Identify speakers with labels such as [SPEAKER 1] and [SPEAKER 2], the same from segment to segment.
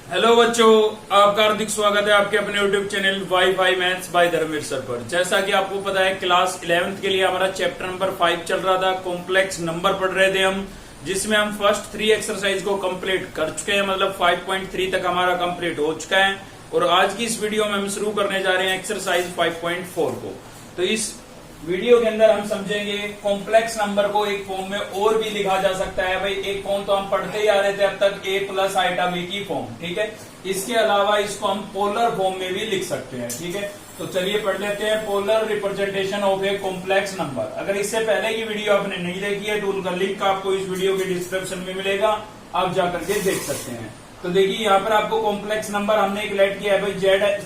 [SPEAKER 1] Hello बच्चों, आपका हार्दिक स्वागत है आपके अपने YouTube channel Y maths by Dharmveer sir पर। जैसा कि आपको पता है, क्लास 11th के लिए हमारा चैप्टर नंबर 5 चल रहा था। कॉम्प्लेक्स नंबर पढ़ रहे थे हम, जिसमें हम फर्स्ट 3 एक्सरसाइज को कंप्लीट कर चुके हैं, मतलब 5.3 तक हमारा कंप्लीट हो चुका है। और आज की इस वीडियो में हम शुरू करने जा रहे हैं एक्सरसाइज 5.4 को। तो इस वीडियो के अंदर हम समझेंगे कॉम्प्लेक्स नंबर को एक फॉर्म में और भी लिखा जा सकता है। भाई एक फॉर्म तो हम पढ़ते ही आ रहे थे अब तक, a प्लस आइटा b की फॉर्म, ठीक है। इसके अलावा इसको हम पोलर फॉर्म में भी लिख सकते हैं, ठीक है। तो चलिए पढ़ लेते हैं polar representation of a complex number. अगर इससे पहले की वीडियो आपने नहीं देखी है तो उनका लिंक आपको इस वीडियो के डिस्क्रिप्शन में मिलेगा, आप जाकर के देख सकते हैं। तो देखिए यहाँ पर आपको कॉम्प्लेक्स नंबर हमने एक लेट किया है भाई,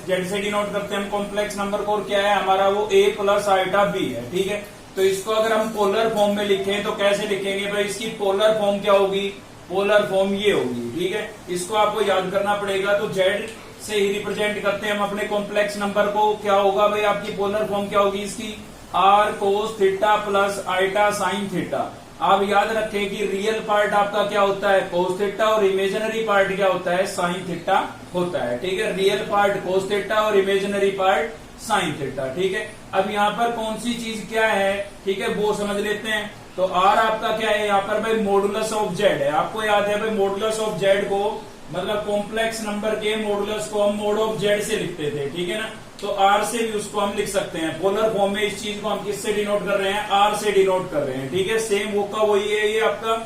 [SPEAKER 1] जेड से डिनोट करते हैं हम कॉम्प्लेक्स नंबर को, और क्या है हमारा वो a प्लस आइटा b है, ठीक है। तो इसको अगर हम पोलर फॉर्म में लिखें तो कैसे लिखेंगे भाई, इसकी पोलर फॉर्म क्या होगी, पोलर फॉर्म ये होगी, ठीक है। इसको आपको याद करना पड़ेगा। तो जेड से ही रिप्रेजेंट करते हैं हम अपने कॉम्प्लेक्स नंबर को। क्या होगा भाई, आपकी पोलर फॉर्म क्या होगी इसकी, R cos theta plus iota sine theta. आप याद रखें कि रियल पार्ट आपका क्या होता है, कोस थीटा, और इमेजिनरी पार्ट क्या होता है, साइन थीटा होता है, ठीक है। रियल पार्ट कोस थीटा और इमेजिनरी पार्ट साइन थीटा, ठीक है। अब यहाँ पर कौन सी चीज क्या है, ठीक है, वो समझ लेते हैं। तो आर आपका क्या है यहाँ पर भाई, मॉडुलस ऑफ जेड है। आपको याद है भाई, मॉडुलस ऑफ जेड को मतलब कॉम्प्लेक्स नंबर के मॉडुलस को हम मोड ऑफ जेड से लिखते थे, ठीक है ना। तो आर से भी उसको हम लिख सकते हैं। पोलर फॉर्म में इस चीज को हम किससे डिनोट कर रहे हैं, आर से डिनोट कर रहे हैं, ठीक है। सेम वो का वही है ये आपका।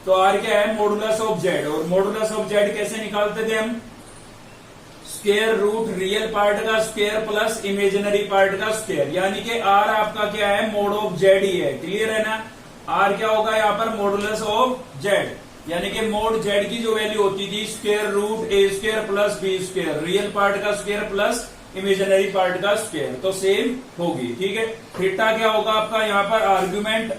[SPEAKER 1] तो आर क्या है, मॉडुलस ऑफ जेड। और मॉडुलस ऑफ जेड कैसे निकालते थे हम, स्क्वायर रूट रियल पार्ट का स्क्वायर प्लस इमेजिनरी पार्ट का स्क्वायर, यानी कि आर आपका क्या है, मोड ऑफ जेड ही है। क्लियर है ना। आर क्या होगा यहाँ पर, मॉडुलस ऑफ जेड, यानी कि मोड जेड की जो वैल्यू होती थी square root A square plus B square, real part का स्क्वायर प्लस इमेजिनरी पार्ट का स्क्वायर, तो सेम होगी, ठीक है। थीटा क्या होगा आपका यहाँ पर, आर्ग्यूमेंट,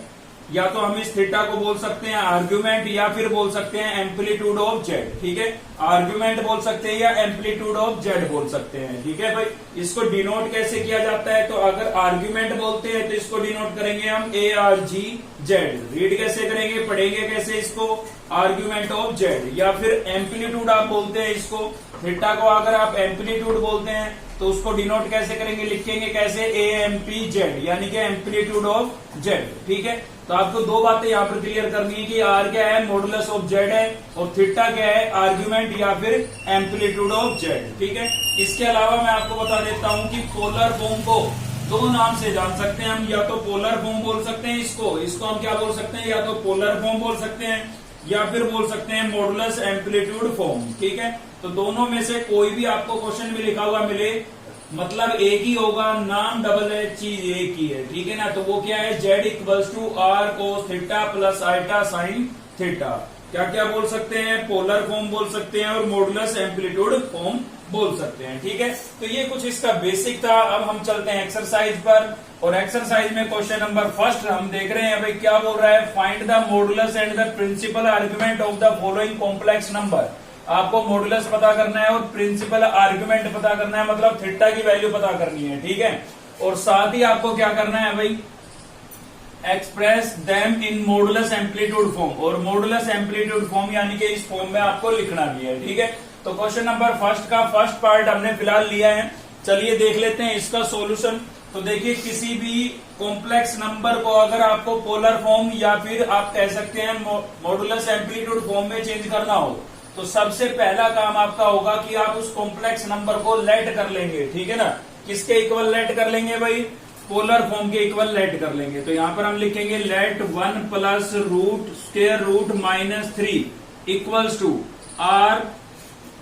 [SPEAKER 1] या तो हम इस थीटा को बोल सकते हैं आर्ग्यूमेंट, या फिर बोल सकते हैं एम्पलीट्यूड ऑफ जेड, ठीक है। आर्ग्यूमेंट बोल सकते हैं या एम्पलीट्यूड ऑफ जेड बोल सकते हैं, ठीक है भाई। इसको डिनोट कैसे किया जाता है, तो अगर आर्ग्यूमेंट बोलते हैं तो इसको डिनोट करेंगे हम A R G Z. Read कैसे करेंगे, पढ़ेंगे कैसे इसको, आर्ग्यूमेंट ऑफ जेड। या फिर एम्पलीट्यूड आप बोलते हैं इसको, थीटा को अगर आप एम्पलीट्यूड बोलते हैं तो उसको डिनोट कैसे करेंगे, लिखेंगे कैसे, ए एम पी जेड, यानी कि एम्पलीट्यूड ऑफ जेड, ठीक है। तो आपको दो बातें यहाँ पर क्लियर करनी है कि आर क्या है, मॉडुलस ऑफ जेड है, और थीटा क्या है, आर्ग्यूमेंट या फिर एम्पलीट्यूड ऑफ जेड, ठीक है। इसके अलावा मैं आपको बता देता हूँ कि पोलर फॉर्म को दो नाम से जान सकते हैं हम, या तो पोलर फॉर्म बोल सकते हैं इसको हम क्या बोल सकते हैं, या तो पोलर फॉर्म बोल सकते हैं या फिर बोल सकते हैं मॉडुलस एम्पलीट्यूड फॉर्म, ठीक है। तो दोनों में से कोई भी आपको क्वेश्चन में लिखा हुआ मिले, मतलब एक ही होगा, नाम डबल है, चीज एक ही है, ठीक है ना। तो वो क्या है, Z equals to R cos theta plus iota sine theta. क्या क्या बोल सकते हैं, पोलर फॉर्म बोल सकते हैं और मॉडुलस एम्पलीट्यूड फॉर्म बोल सकते हैं, ठीक है। तो ये कुछ इसका बेसिक था। अब हम चलते हैं एक्सरसाइज पर, और एक्सरसाइज में क्वेश्चन नंबर फर्स्ट हम देख रहे हैं भाई, क्या बोल रहा है, find the modulus and the principal argument of the following complex number. आपको मॉडुलस पता करना है और प्रिंसिपल आर्ग्यूमेंट पता करना है, मतलब थीटा की वैल्यू पता करनी है, ठीक है। और साथ ही आपको क्या करना है भाई, express them in modulus amplitude form, और मॉडुलस एम्पलीट्यूड फॉर्म यानी कि इस फॉर्म में आपको लिखना भी है, ठीक है। तो क्वेश्चन नंबर फर्स्ट का फर्स्ट पार्ट हमने फिलहाल लिया है, चलिए देख लेते हैं इसका सॉल्यूशन। तो देखिए, किसी भी कॉम्प्लेक्स नंबर को अगर आपको पोलर फॉर्म या फिर आप कह सकते हैं मॉडुलस एम्पलीट्यूड फॉर्म में चेंज करना हो, तो सबसे पहला काम आपका होगा कि आप उस कॉम्प्लेक्स नंबर को लेट कर लेंगे, ठीक है ना। किसके इक्वल लेट कर लेंगे भाई, पोलर फॉर्म के इक्वल लेट कर लेंगे। तो यहाँ पर हम लिखेंगे let 1 plus root square root minus 3 equals to R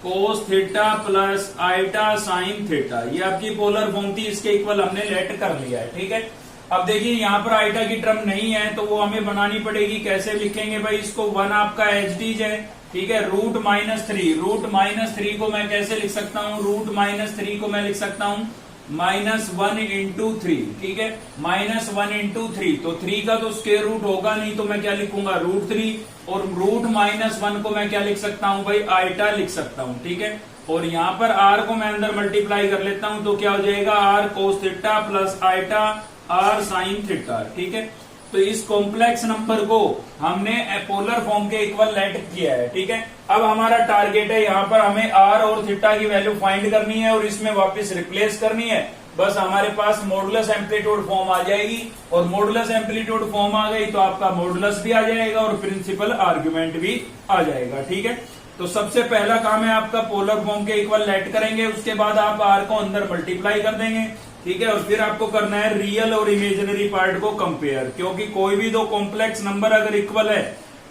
[SPEAKER 1] cos theta plus iota sine theta. ये आपकी पोलर फॉर्म थी, इसके इक्वल हमने लेट कर लिया है, ठीक है। अब देखिए यहाँ पर आइटा की टर्म नहीं है तो वो हमें बनानी पड़ेगी। कैसे लिखेंगे भाई इसको, 1 आपका एचडीज है, ठीक है। रूट माइनस थ्री को मैं कैसे लिख सकता हूँ, रूट माइनस 3 को मैं लिख सकता हूँ -1 इंटू 3, ठीक है। -1 इंटू 3, तो 3 का तो स्क्वायर रूट होगा नहीं, तो मैं क्या लिखूंगा, √3, और रूट -1 को मैं क्या लिख सकता हूँ भाई, आइटा लिख सकता हूँ, ठीक है। और यहाँ पर r को मैं अंदर मल्टीप्लाई कर लेता हूँ, तो क्या हो जाएगा, r cos theta plus iota r sine theta, ठीक है। तो इस कॉम्प्लेक्स नंबर को हमने पोलर फॉर्म के इक्वल लेट किया है, ठीक है। अब हमारा टारगेट है यहाँ पर हमें आर और थीटा की वैल्यू फाइंड करनी है और इसमें वापस रिप्लेस करनी है। बस हमारे पास मॉडुलस एम्पलीट्यूड फॉर्म आ जाएगी और मॉडुलस एम्पलीट्यूड फॉर्म आ गई तो आपका मॉडुलस भी आ जाएगा और प्रिंसिपल आर्ग्यूमेंट भी आ जाएगा, ठीक है। तो सबसे पहला काम है आपका पोलर फॉर्म के इक्वल लेट करेंगे, उसके बाद आप आर को अंदर मल्टीप्लाई कर देंगे, ठीक है। और फिर आपको करना है रियल और इमेजिनरी पार्ट को कंपेयर, क्योंकि कोई भी दो कॉम्प्लेक्स नंबर अगर इक्वल है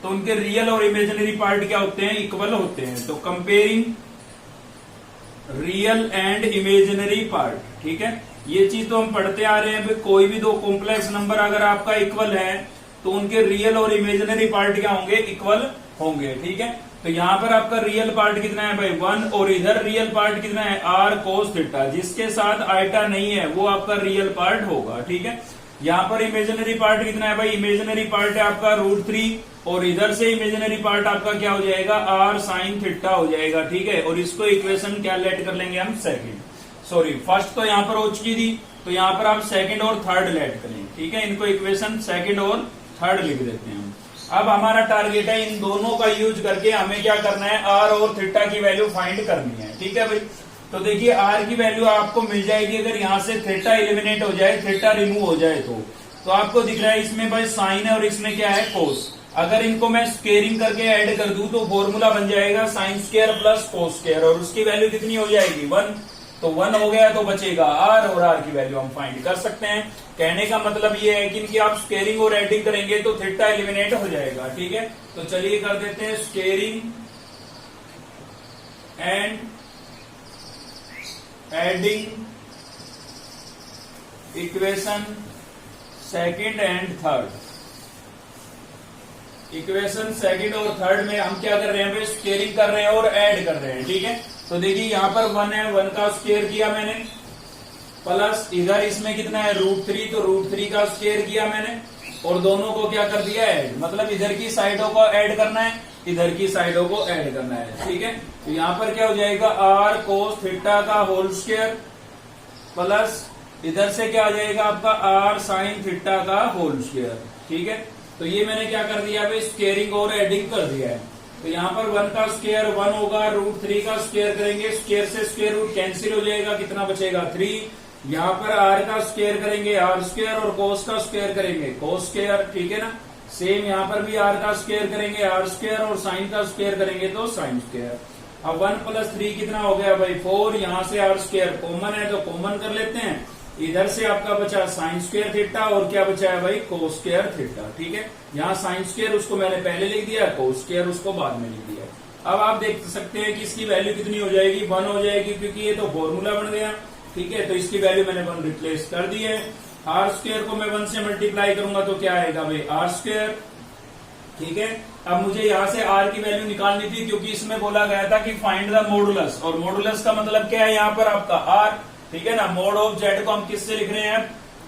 [SPEAKER 1] तो उनके रियल और इमेजिनरी पार्ट क्या होते हैं, इक्वल होते हैं। तो comparing real and imaginary part, ठीक है। ये चीज तो हम पढ़ते आ रहे हैं, कोई भी दो कॉम्प्लेक्स नंबर अगर आपका इक्वल है तो उनके रियल और इमेजिनरी पार्ट क्या होंगे, इक्वल होंगे, ठीक है। तो यहाँ पर आपका रियल पार्ट कितना है भाई 1 और इधर रियल पार्ट कितना है r cos थीटा, जिसके साथ आइटा नहीं है वो आपका रियल पार्ट होगा, ठीक है। यहाँ पर इमेजिनरी पार्ट कितना है भाई, इमेजिनरी पार्ट है आपका √3 और इधर से इमेजिनरी पार्ट आपका क्या हो जाएगा r sin थीटा हो जाएगा, ठीक है। और इसको इक्वेशन क्या लेट कर लेंगे हम, फर्स्ट तो यहाँ पर हो चुकी थी, तो यहाँ पर आप सेकंड और थर्ड लेट करें, ठीक है। इनको इक्वेशन सेकंड और थर्ड लिख देते हैं। अब हमारा टारगेट है इन दोनों का यूज करके हमें क्या करना है, आर और थीटा की वैल्यू फाइंड करनी है, ठीक है भाई। तो देखिए आर की वैल्यू आपको मिल जाएगी अगर यहाँ से थीटा एलिमिनेट हो जाए, थीटा रिमूव हो जाए तो आपको दिख रहा है इसमें भाई साइन है और इसमें क्या है कोस। अगर इनको मैं स्क्वेयरिंग करके ऐड कर दूं तो फॉर्मूला बन जाएगा sine square plus cos square और उसकी वैल्यू कितनी हो जाएगी 1। तो 1 हो गया तो बचेगा आर और आर की वैल्यू हम फाइंड कर सकते हैं। कहने का मतलब ये है कि इनकी आप स्क्वेयरिंग और एडिंग करेंगे तो थीटा एलिमिनेट हो जाएगा, ठीक है। तो चलिए कर देते हैं squaring and adding equation second and third. Equation second और थर्ड में हम क्या कर रहे हैं, स्क्वेयरिंग कर रहे हैं और ऐड कर रहे हैं, ठीक है। तो देखिए यहाँ पर 1 है, 1 का स्क्वायर किया मैंने, प्लस इधर इसमें कितना है √3 तो √3 का स्क्वायर किया मैंने और दोनों को क्या कर दिया ऐड, मतलब इधर की साइडों को ऐड करना है, इधर की साइडों को ऐड करना है, ठीक है। तो यहाँ पर क्या हो जाएगा r cos थीटा का होल स्क्वायर प्लस इधर से क्या आ जाएगा आपका r sin थीटा का होल स्क्वायर, ठीक है। तो ये मैंने क्या कर दिया भाई, स्क्वेयरिंग और एडिंग कर दिया है। तो यहाँ पर 1 का स्क्वायर 1 होगा, √3 का स्क्वायर करेंगे, स्क्वायर से स्क्वायर रूट कैंसिल हो जाएगा, कितना बचेगा 3। यहाँ पर r का स्क्वायर करेंगे r स्क्वायर और cos का स्क्वायर करेंगे cos स्क्वायर, ठीक है ना। सेम यहाँ पर भी r का स्क्वायर करेंगे r स्क्वायर और sin का स्क्वायर करेंगे तो sin स्क्वायर। अब 1 + 3 कितना हो गया भाई 4, यहाँ से r स्क्वायर कॉमन है तो कॉमन कर लेते हैं, इधर से आपका बचा साइन स्क्वायर थीटा और क्या बचा है भाई कोस स्क्वायर थीटा, ठीक है। यहाँ साइन स्क्वायर उसको मैंने पहले लिख दिया, कोस स्क्वायर उसको बाद में लिख दिया। अब आप देख सकते हैं कि इसकी वैल्यू कितनी हो जाएगी 1 हो जाएगी, क्योंकि ये तो फॉर्मूला बन गया, ठीक है। तो इसकी वैल्यू मैंने 1 रिप्लेस कर दी है। आर स्क्वायर को मैं 1 से मल्टीप्लाई करूंगा तो क्या आएगा भाई r स्क्वायर, ठीक है। अब मुझे यहाँ से r की वैल्यू निकालनी थी क्योंकि इसमें बोला गया था कि फाइंड द मॉडुलस, और मॉडुलस का मतलब क्या है यहाँ पर आपका r, ठीक है ना। मोड ऑफ जेड को हम किससे लिख रहे हैं,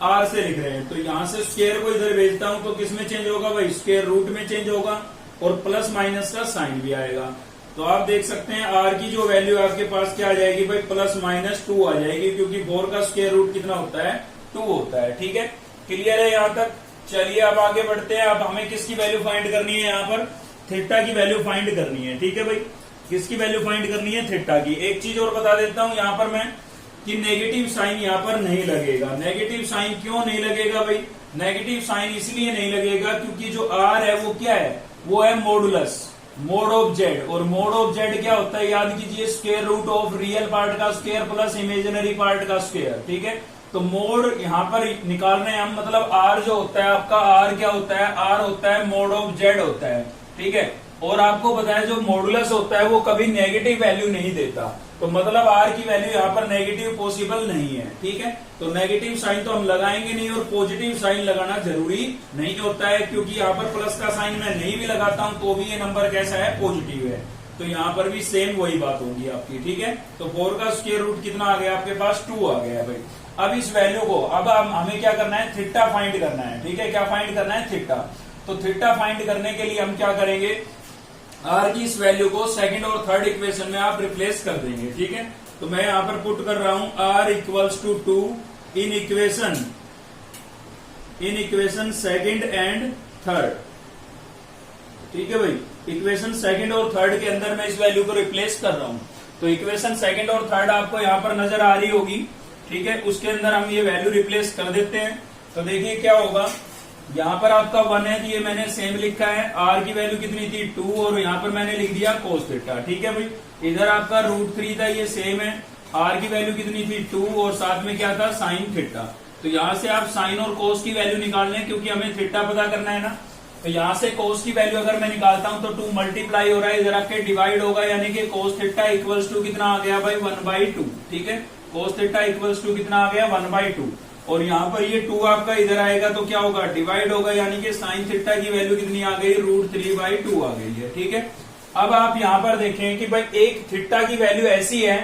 [SPEAKER 1] r से लिख रहे हैं। तो यहाँ से स्क्वायर को इधर भेजता हूं तो किस में चेंज होगा भाई, स्क्वायर रूट में चेंज होगा और प्लस माइनस का साइन भी आएगा। तो आप देख सकते हैं r की जो वैल्यू आपके पास क्या आ जाएगी भाई +-2 आ जाएगी, क्योंकि 4 का स्क्वायर रूट कितना होता है 2 होता है, ठीक है। क्लियर है यहाँ तक। चलिए अब आगे बढ़ते हैं। अब हमें किसकी वैल्यू फाइंड करनी है, यहाँ पर थीटा की वैल्यू फाइंड करनी है, ठीक है भाई। किसकी वैल्यू फाइंड करनी है, थीटा की। एक चीज और बता देता हूँ यहाँ पर मैं कि नेगेटिव साइन यहाँ पर नहीं लगेगा। नेगेटिव साइन क्यों नहीं लगेगा भाई, नेगेटिव साइन इसलिए नहीं लगेगा क्योंकि जो r है वो क्या है, वो है मॉडुलस, मोड ऑफ जेड। और मोड ऑफ जेड क्या होता है, याद कीजिए square root of real part का स्क्वायर प्लस इमेजिनरी पार्ट का स्क्वायर, ठीक है। तो मोड यहाँ पर निकाल रहे हैं हम, मतलब r जो होता है आपका, r क्या होता है, r होता है मोड ऑफ जेड होता है, ठीक है। और आपको बताया जो मॉडुलस होता है वो कभी नेगेटिव वैल्यू नहीं देता, तो मतलब r की वैल्यू यहाँ पर नेगेटिव पॉसिबल नहीं है, ठीक है। तो नेगेटिव साइन तो हम लगाएंगे नहीं और पॉजिटिव साइन लगाना जरूरी नहीं होता है, क्योंकि यहाँ पर प्लस का साइन मैं नहीं भी लगाता हूँ तो भी ये नंबर कैसा है, पॉजिटिव है। तो यहाँ पर भी सेम वही बात होगी आपकी, ठीक है। तो 4 का स्क्वायर रूट कितना आ गया आपके पास, 2 आ गया भाई। अब इस वैल्यू को अब हमें क्या करना है, थीटा फाइंड करना है, ठीक है। क्या फाइंड करना है, थीटा। तो थीटा फाइंड करने के लिए हम क्या करेंगे, r की इस वैल्यू को सेकंड और थर्ड इक्वेशन में आप रिप्लेस कर देंगे, ठीक है। तो मैं यहाँ पर पुट कर रहा हूं r = 2 in equation in equation second and third. ठीक है भाई, इक्वेशन सेकंड और थर्ड के अंदर मैं इस वैल्यू को रिप्लेस कर रहा हूं। तो इक्वेशन सेकंड और थर्ड आपको यहाँ पर नजर आ रही होगी। ठीक है, उसके अंदर हम ये वैल्यू रिप्लेस कर देते हैं। तो देखिए क्या होगा, यहाँ पर आपका 1 है, ये मैंने सेम लिखा है। आर की वैल्यू कितनी थी 2, और यहाँ पर मैंने लिख दिया कोस थीटा। ठीक है भाई, इधर आपका √3 था, ये सेम है। आर की वैल्यू कितनी थी 2, और साथ में क्या था साइन थीटा। तो यहाँ से आप साइन और कोस की वैल्यू निकाल लें, क्योंकि हमें थीटा पता करना है ना। तो यहाँ से कोस की वैल्यू अगर मैं निकालता हूं तो 2 मल्टीप्लाई हो रहा है, इधर आपके डिवाइड होगा, यानी कि कोस थीटा इक्वल्स टू कितना आ गया भाई 1/2। ठीक है, कोस थीटा इक्वल्स टू कितना आ गया 1/2, और यहाँ पर ये 2 आपका इधर आएगा तो क्या होगा डिवाइड होगा, यानी कि साइन थीटा की वैल्यू कितनी आ गई √3/2 आ गई है। ठीक है, अब आप यहाँ पर देखें कि भाई एक थीटा की वैल्यू ऐसी है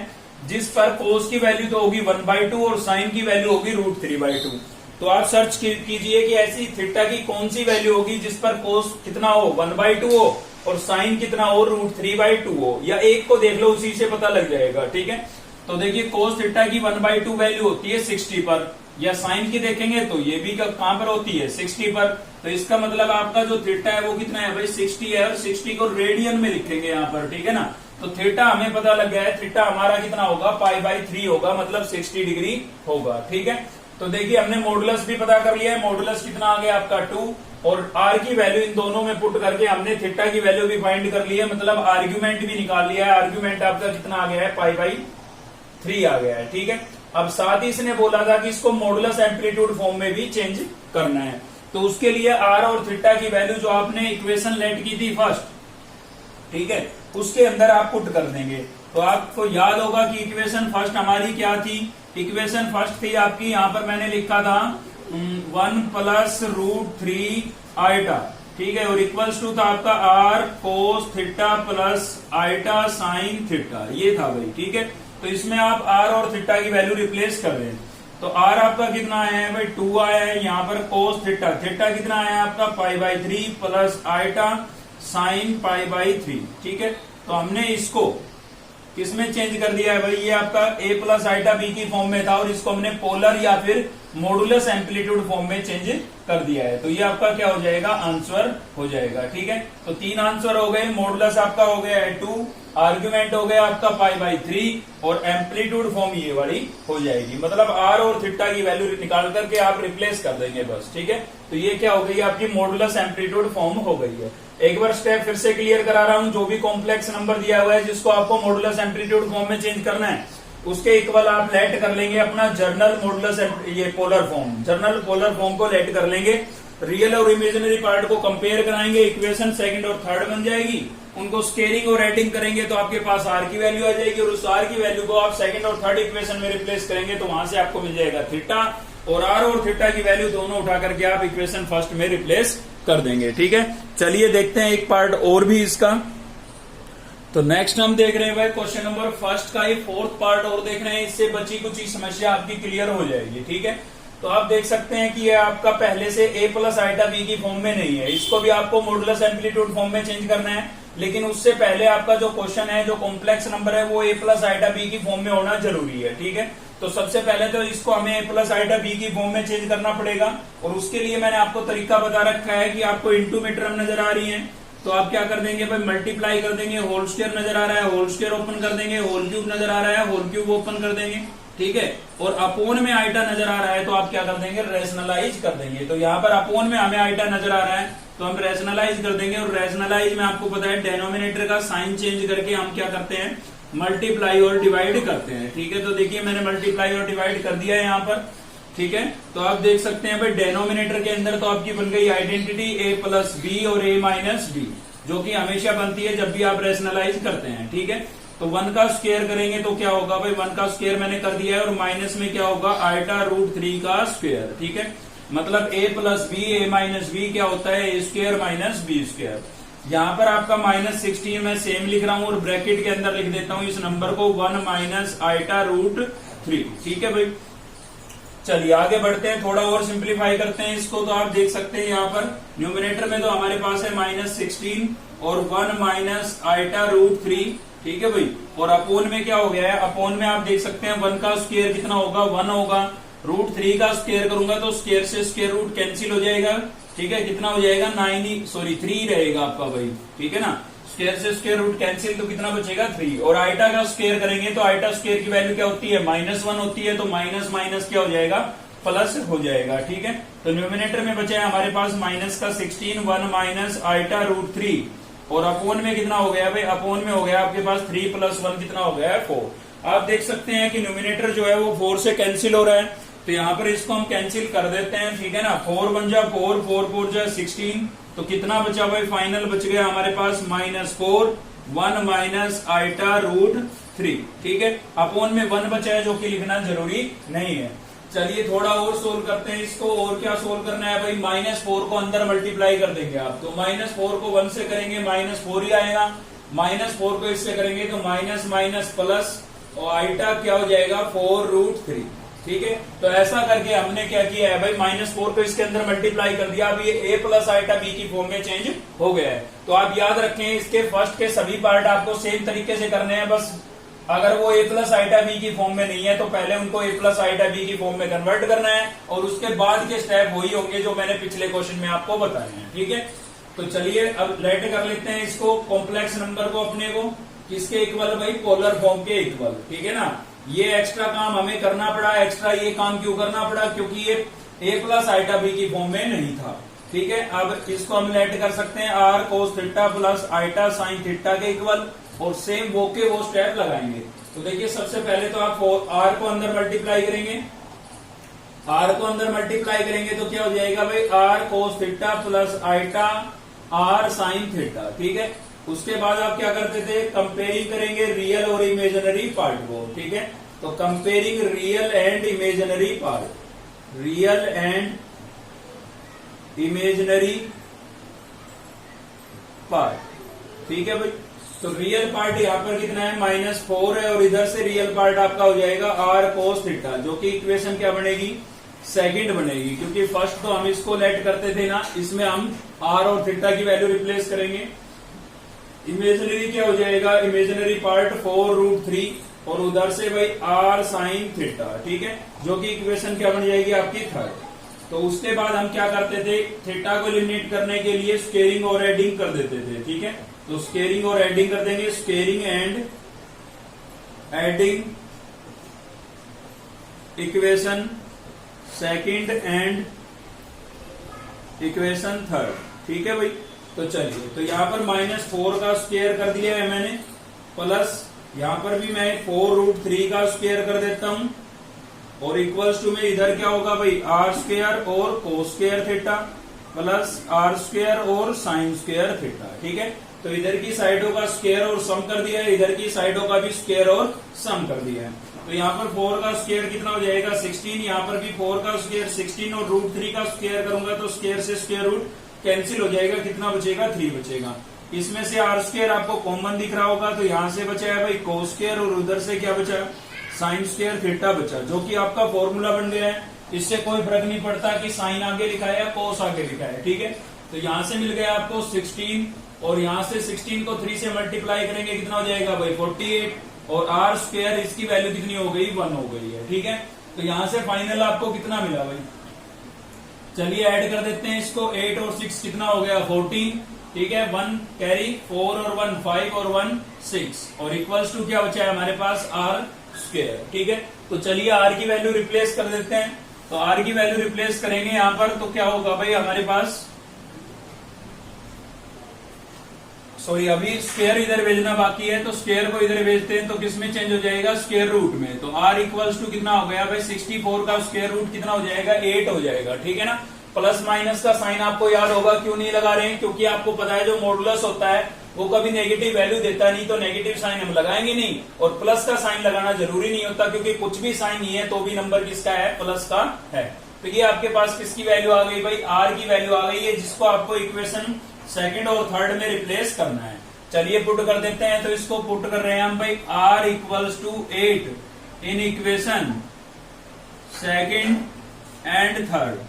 [SPEAKER 1] जिस पर कोस की वैल्यू तो होगी 1/2 और साइन की वैल्यू होगी √3/2। तो आप सर्च कीजिए कि ऐसी थीटा की कौन सी वैल्यू होगी जिस पर कोस कितना हो 1/2 हो और साइन कितना हो √3/2 हो, या एक को देख लो, उसी से पता लग जाएगा। ठीक है, तो देखिए कोस थीटा की 1/2 वैल्यू होती है 60 पर, या साइन की देखेंगे तो ये भी कहां पर होती है 60 पर। तो इसका मतलब आपका जो थीटा है वो कितना है भाई 60 है, और 60 को रेडियन में लिखेंगे यहाँ पर। ठीक है ना, तो थीटा हमें पता लग गया है, थीटा हमारा कितना होगा π/3 होगा, मतलब 60 डिग्री होगा। ठीक है, तो देखिए हमने मॉडुलस भी पता कर लिया है। मॉडुलस कितना आ गया आपका 2, और आर की वैल्यू इन दोनों में पुट करके हमने थीटा की वैल्यू भी फाइंड कर ली है, मतलब आर्ग्यूमेंट भी निकाल लिया है। आर्ग्यूमेंट आपका कितना आ गया है π/3 आ गया है। ठीक है, अब साथ ही इसने बोला था कि इसको मॉडुलस एम्पलीट्यूड फॉर्म में भी चेंज करना है। तो उसके लिए आर और थीटा की वैल्यू जो आपने इक्वेशन लेट की थी फर्स्ट, ठीक है, उसके अंदर आप पुट कर देंगे। तो आपको याद होगा कि इक्वेशन फर्स्ट हमारी क्या थी, इक्वेशन फर्स्ट थी आपकी, यहां पर मैंने लिखा था 1 + √3 आइटा। ठीक है, और इक्वल्स टू था आपका R cos theta plus iota sine theta, ये था भाई। ठीक है, तो इसमें आप आर और थीटा की वैल्यू रिप्लेस कर दें। तो आर आपका कितना आया है भाई 2 आया है, यहाँ पर कोस थीटा, थीटा कितना आया है आपका π/3 प्लस आइटा साइन π/3। ठीक है, तो हमने इसको किसमें चेंज कर दिया है भाई, ये आपका a प्लस आइटा b की फॉर्म में था, और इसको हमने पोलर या फिर मॉडुलस एम्पलीट्यूड फॉर्म में चेंज कर दिया है। तो ये आपका क्या हो जाएगा, आंसर हो जाएगा। ठीक है, तो 3 आंसर हो गए। मॉडुलस आपका हो गया है 2, आर्ग्यूमेंट हो गया आपका π/3, और एम्पलीट्यूड फॉर्म ये वाली हो जाएगी। मतलब आर और थीटा की वैल्यू निकाल करके आप रिप्लेस कर देंगे बस। ठीक है, तो ये क्या हो गई आपकी मॉडुलस एम्पलीट्यूड फॉर्म हो गई है। एक बार स्टेप फिर से क्लियर करा रहा हूं, जो भी कॉम्प्लेक्स नंबर दिया हुआ है जिसको आपको मॉडुलस एम्पलीट्यूड फॉर्म में चेंज करना है, उसके इक्वल आप लेट कर लेंगे अपना जर्नल मॉडुलस, ये polar form, journal polar form को लेट कर लेंगे। रियल और इमेजिनरी पार्ट को कंपेयर कराएंगे, इक्वेशन सेकंड और थर्ड बन जाएगी। उनको स्केलिंग और एडिंग करेंगे तो आपके पास आर की वैल्यू आ जाएगी, और उस आर की वैल्यू को आप सेकंड और थर्ड इक्वेशन में रिप्लेस करेंगे तो वहां से आपको मिल जाएगा थीटा, और आर और थीटा की वैल्यू दोनों उठा करके आप इक्वेशन फर्स्ट में रिप्लेस कर देंगे। ठीक है, चलिए देखते हैं एक पार्ट और भी इसका। तो नेक्स्ट हम देख रहे हैं भाई क्वेश्चन नंबर फर्स्ट का ये 4th पार्ट और देख रहे हैं, इससे बची कुछ ही समस्या आपकी क्लियर हो जाएगी। ठीक है, तो आप देख सकते हैं कि ये आपका पहले से a प्लस आइटा b की फॉर्म में नहीं है, इसको भी आपको मॉडुलस एम्पलीट्यूड फॉर्म में चेंज करना है। लेकिन उससे पहले आपका जो क्वेश्चन है, जो कॉम्प्लेक्स नंबर है, वो a प्लस आइटा b की फॉर्म में होना जरूरी है। ठीक है, तो सबसे पहले तो इसको हमें a प्लस आइटा b की फॉर्म में चेंज करना पड़ेगा, और उसके लिए मैंने आपको तरीका बता रखा है कि आपको इंटू में टर्म नजर आ रही है, तो आप क्या कर देंगे भाई मल्टीप्लाई कर देंगे, होल स्क्वायर नजर आ रहा है, होल स्क्वायर ओपन कर देंगे, होल क्यूब नजर आ रहा है, होल क्यूब ओपन कर देंगे। ठीक है, और अपोन में आइटा नजर आ रहा है तो आप क्या कर देंगे, रेशनलाइज कर देंगे। तो यहाँ पर अपोन में हमें आइटा नजर आ रहा है तो हम रेशनलाइज कर देंगे, और रेशनलाइज में आपको पता है डेनोमिनेटर का साइन चेंज करके हम क्या करते हैं, मल्टीप्लाई और डिवाइड करते हैं। ठीक है, तो देखिए मैंने मल्टीप्लाई और डिवाइड कर दिया है यहाँ पर। ठीक है, तो आप देख सकते हैं भाई डेनोमिनेटर के अंदर तो आपकी बन गई आइडेंटिटी a प्लस बी और a माइनस बी, जो कि हमेशा बनती है जब भी आप रेशनलाइज करते हैं। ठीक है, तो 1 का स्क्वायर करेंगे तो क्या होगा भाई, 1 का स्क्वायर मैंने कर दिया है, और माइनस में क्या होगा आइटा √3 का स्क्वायर। ठीक है, मतलब a plus B a minus B क्या होता है, a square minus B square. यहाँ पर आपका -16 मैं सेम लिख रहा हूँ, और ब्रैकेट के अंदर लिख देता हूँ इस नंबर को 1 माइनस आइटा √3। ठीक है भाई, चलिए आगे बढ़ते हैं, थोड़ा और सिंप्लीफाई करते हैं इसको। तो आप देख सकते हैं यहाँ पर न्यूमिनेटर में तो हमारे पास है -16 और 1 माइनस आइटा √3। ठीक है भाई, और अपोन में क्या हो गया है, अपोन में आप देख सकते हैं 1 का स्क्वायर कितना होगा, 1 होगा, √3 का स्क्वायर करूंगा तो स्क्वायर से स्क्वायर रूट कैंसिल हो जाएगा, ठीक है। कितना हो जाएगा 3 रहेगा आपका भाई, ठीक है ना। स्क्वायर से स्क्वायर रूट कैंसिल तो कितना बचेगा 3। और आइटा का स्क्वायर करेंगे तो आइटा स्क्वायर की वैल्यू क्या होती है -1 होती है, तो माइनस माइनस क्या हो जाएगा प्लस हो जाएगा, ठीक है। तो न्यूमिनेटर में बचा है हमारे पास माइनस का 16 1 माइनस आइटा √3 और अपोन में कितना हो गया भाई, अपोन में हो गया आपके पास 3 + 1 कितना हो गया है 4। आप देख सकते हैं कि न्यूमिनेटर जो है वो 4 से कैंसिल हो रहा है, तो यहाँ पर इसको हम कैंसिल कर देते हैं, ठीक है ना। 4 × 4 4 4 × 16, तो कितना बचा भाई, फाइनल बच गया हमारे पास -4 1 माइनस आइटा √3, ठीक है। अपोन में 1 बचा है जो कि लिखना जरूरी नहीं है। चलिए थोड़ा और सोल्व करते हैं इसको। और क्या सोल्व करना है भाई, -4 को अंदर मल्टीप्लाई कर देंगे आप, तो -4 को 1 से करेंगे -4 ही आएगा, -4 को इससे करेंगे तो माइनस माइनस प्लस, और आइटा क्या हो जाएगा 4√3, ठीक है। तो ऐसा करके हमने क्या किया है भाई, -4 को इसके अंदर मल्टीप्लाई कर दिया। अब ये a + आइटा b की फॉर्म में चेंज हो गया है। तो आप याद रखें इसके फर्स्ट के सभी पार्ट आपको सेम तरीके से करने हैं, बस अगर वो a + आइटा b की फॉर्म में नहीं है तो पहले उनको a + आइटा b की फॉर्म में कन्वर्ट करना है, और उसके बाद के स्टेप वही होंगे जो मैंने पिछले क्वेश्चन में आपको बताए हैं, ठीक है। तो चलिए अब लेट कर लेते हैं इसको, कॉम्प्लेक्स नंबर को अपने को किसके इक्वल भाई, पोलर फॉर्म के इक्वल, ठीक है ना। ये एक्स्ट्रा काम हमें करना पड़ा, एक्स्ट्रा ये काम क्यों करना पड़ा, क्योंकि ये a + आइटा b की फॉर्म में नहीं था, ठीक है। अब इसको हम लेट कर सकते हैं r cos theta + iota sin theta के इक्वल, और सेम वो के वो स्टेप लगाएंगे। तो देखिए सबसे पहले तो आप r को अंदर मल्टीप्लाई करेंगे, r को अंदर मल्टीप्लाई करेंगे तो क्या हो जाएगा भाई, r cos theta + iota r sin theta, ठीक है। उसके बाद आप क्या करते थे, कंपेयरिंग करेंगे रियल और इमेजिनरी पार्ट को, ठीक है। तो comparing real and imaginary part, real and imaginary part, ठीक है भाई। तो रियल पार्ट यहाँ पर कितना है -4 है, और इधर से रियल पार्ट आपका हो जाएगा r cos थीटा, जो कि इक्वेशन क्या बनेगी, सेकंड बनेगी, क्योंकि फर्स्ट तो हम इसको लेट करते थे ना, इसमें हम r और थीटा की वैल्यू रिप्लेस करेंगे। इमेजिनरी क्या हो जाएगा, इमेजिनरी पार्ट 4√3, और उधर से भाई r sin थीटा, ठीक है, जो कि इक्वेशन क्या बन जाएगी आपकी थर्ड। तो उसके बाद हम क्या करते थे, थीटा को एलिमिनेट करने के लिए स्क्वेयरिंग और एडिंग कर देते थे, ठीक है। तो स्क्वेयरिंग और एडिंग कर देंगे, squaring and adding equation second and equation third, ठीक है भाई। तो चलिए, तो यहाँ पर -4 का स्क्वायर कर दिया है मैंने, प्लस यहाँ पर भी मैं 4√3 का स्क्वायर कर देता हूं, और इक्वल्स टू में इधर क्या होगा भाई, r² और cos² थीटा प्लस r² और sin² थीटा, ठीक है। तो इधर की साइडों का स्क्वायर और सम कर दिया है, इधर की साइडों का भी स्क्वायर और सम कर दिया है। तो यहाँ पर 4 का स्क्वायर कितना हो जाएगा 16, यहाँ पर भी 4 का स्क्वायर 16, और √3 का स्क्वायर करूंगा तो स्क्वायर से स्क्वायर रूट कैंसिल हो जाएगा, कितना बचेगा 3 बचेगा। इसमें से r² आपको कॉमन दिख रहा होगा, तो यहां से बचा है भाई cos², और उधर से क्या बचा, sin² थीटा बचा, जो कि आपका फॉर्मूला बन गया है। इससे कोई फर्क नहीं पड़ता कि साइन आगे लिखा है या cos आगे लिखा है, ठीक है। तो यहां से मिल गया आपको 16, और यहां से 16 को 3 से मल्टीप्लाई करेंगे, कितना हो जाएगा भाई 48, और r² इसकी वैल्यू कितनी हो गई 1 हो गई है, ठीक है। तो यहां से फाइनल आपको कितना मिला भाई, चलिए ऐड कर देते हैं इसको, 8 और 6 कितना हो गया 14, ठीक है। 1 कैरी, 4 और 1 5 और 1 6, और इक्वल्स टू क्या बचा है हमारे पास r², ठीक है। तो चलिए r की वैल्यू रिप्लेस कर देते हैं। तो r की वैल्यू रिप्लेस करेंगे यहाँ पर, तो क्या होगा भाई हमारे पास, सॉरी अभी स्क्वायर इधर भेजना बाकी है, तो स्क्वायर को इधर भेजते हैं तो किसमें चेंज हो जाएगा, स्क्वायर रूट में। तो r इक्वल्स टू कितना हो गया भाई 64 का स्क्वायर रूट कितना हो जाएगा 8 हो जाएगा, ठीक है ना। प्लस माइनस का साइन आपको याद होगा, क्यों नहीं लगा रहे हैं, क्योंकि आपको पता है जो मॉडुलस होता है वो कभी नेगेटिव वैल्यू देता नहीं, तो नेगेटिव साइन हम लगाएंगे नहीं, और प्लस का साइन लगाना जरूरी नहीं होता, क्योंकि कुछ भी साइन नहीं है तो भी नंबर किसका है, प्लस का है। तो ये आपके पास किसकी वैल्यू आ गई भाई, r की वैल्यू आ गई है, जिसको आपको इक्वेशन सेकंड और थर्ड में रिप्लेस करना है। चलिए पुट कर देते हैं, तो इसको पुट कर रहे हैं हम भाई, r equals to 8 in equation second and third,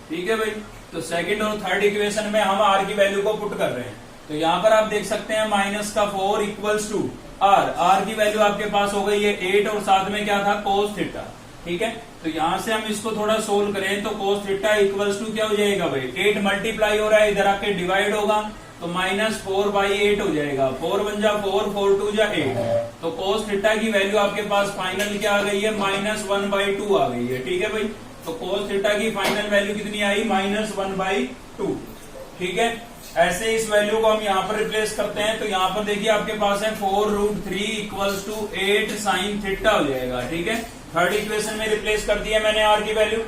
[SPEAKER 1] ठीक है भाई। तो सेकंड और थर्ड इक्वेशन में हम r की वैल्यू को पुट कर रहे हैं। तो यहां पर आप देख सकते हैं -4 इक्वल्स टू r की वैल्यू आपके पास हो गई है 8, और साथ में क्या था cos थीटा। ठीक है। तो यहां से हम इसको थोड़ा सोल्व करें तो cos थीटा इक्वल्स टू क्या हो जाएगा भाई, 8 मल्टीप्लाई हो रहा है, इधर आके डिवाइड होगा तो -4/8 हो जाएगा। 4 1 जा 4, 4 2 जा 8। तो cos थीटा की वैल्यू आपके पास फाइनल क्या आ गई है, -1/2 आ गई है। ठीक है भाई, तो cos थीटा की फाइनल वैल्यू कितनी आई, -1/2। ठीक है, ऐसे इस वैल्यू को हम यहाँ पर रिप्लेस करते हैं। तो यहाँ पर देखिए आपके पास है 4√3 इक्वल्स टू 8 साइन थीटा हो जाएगा। ठीक है, थर्ड इक्वेशन में रिप्लेस कर दिया मैंने आर की वैल्यू।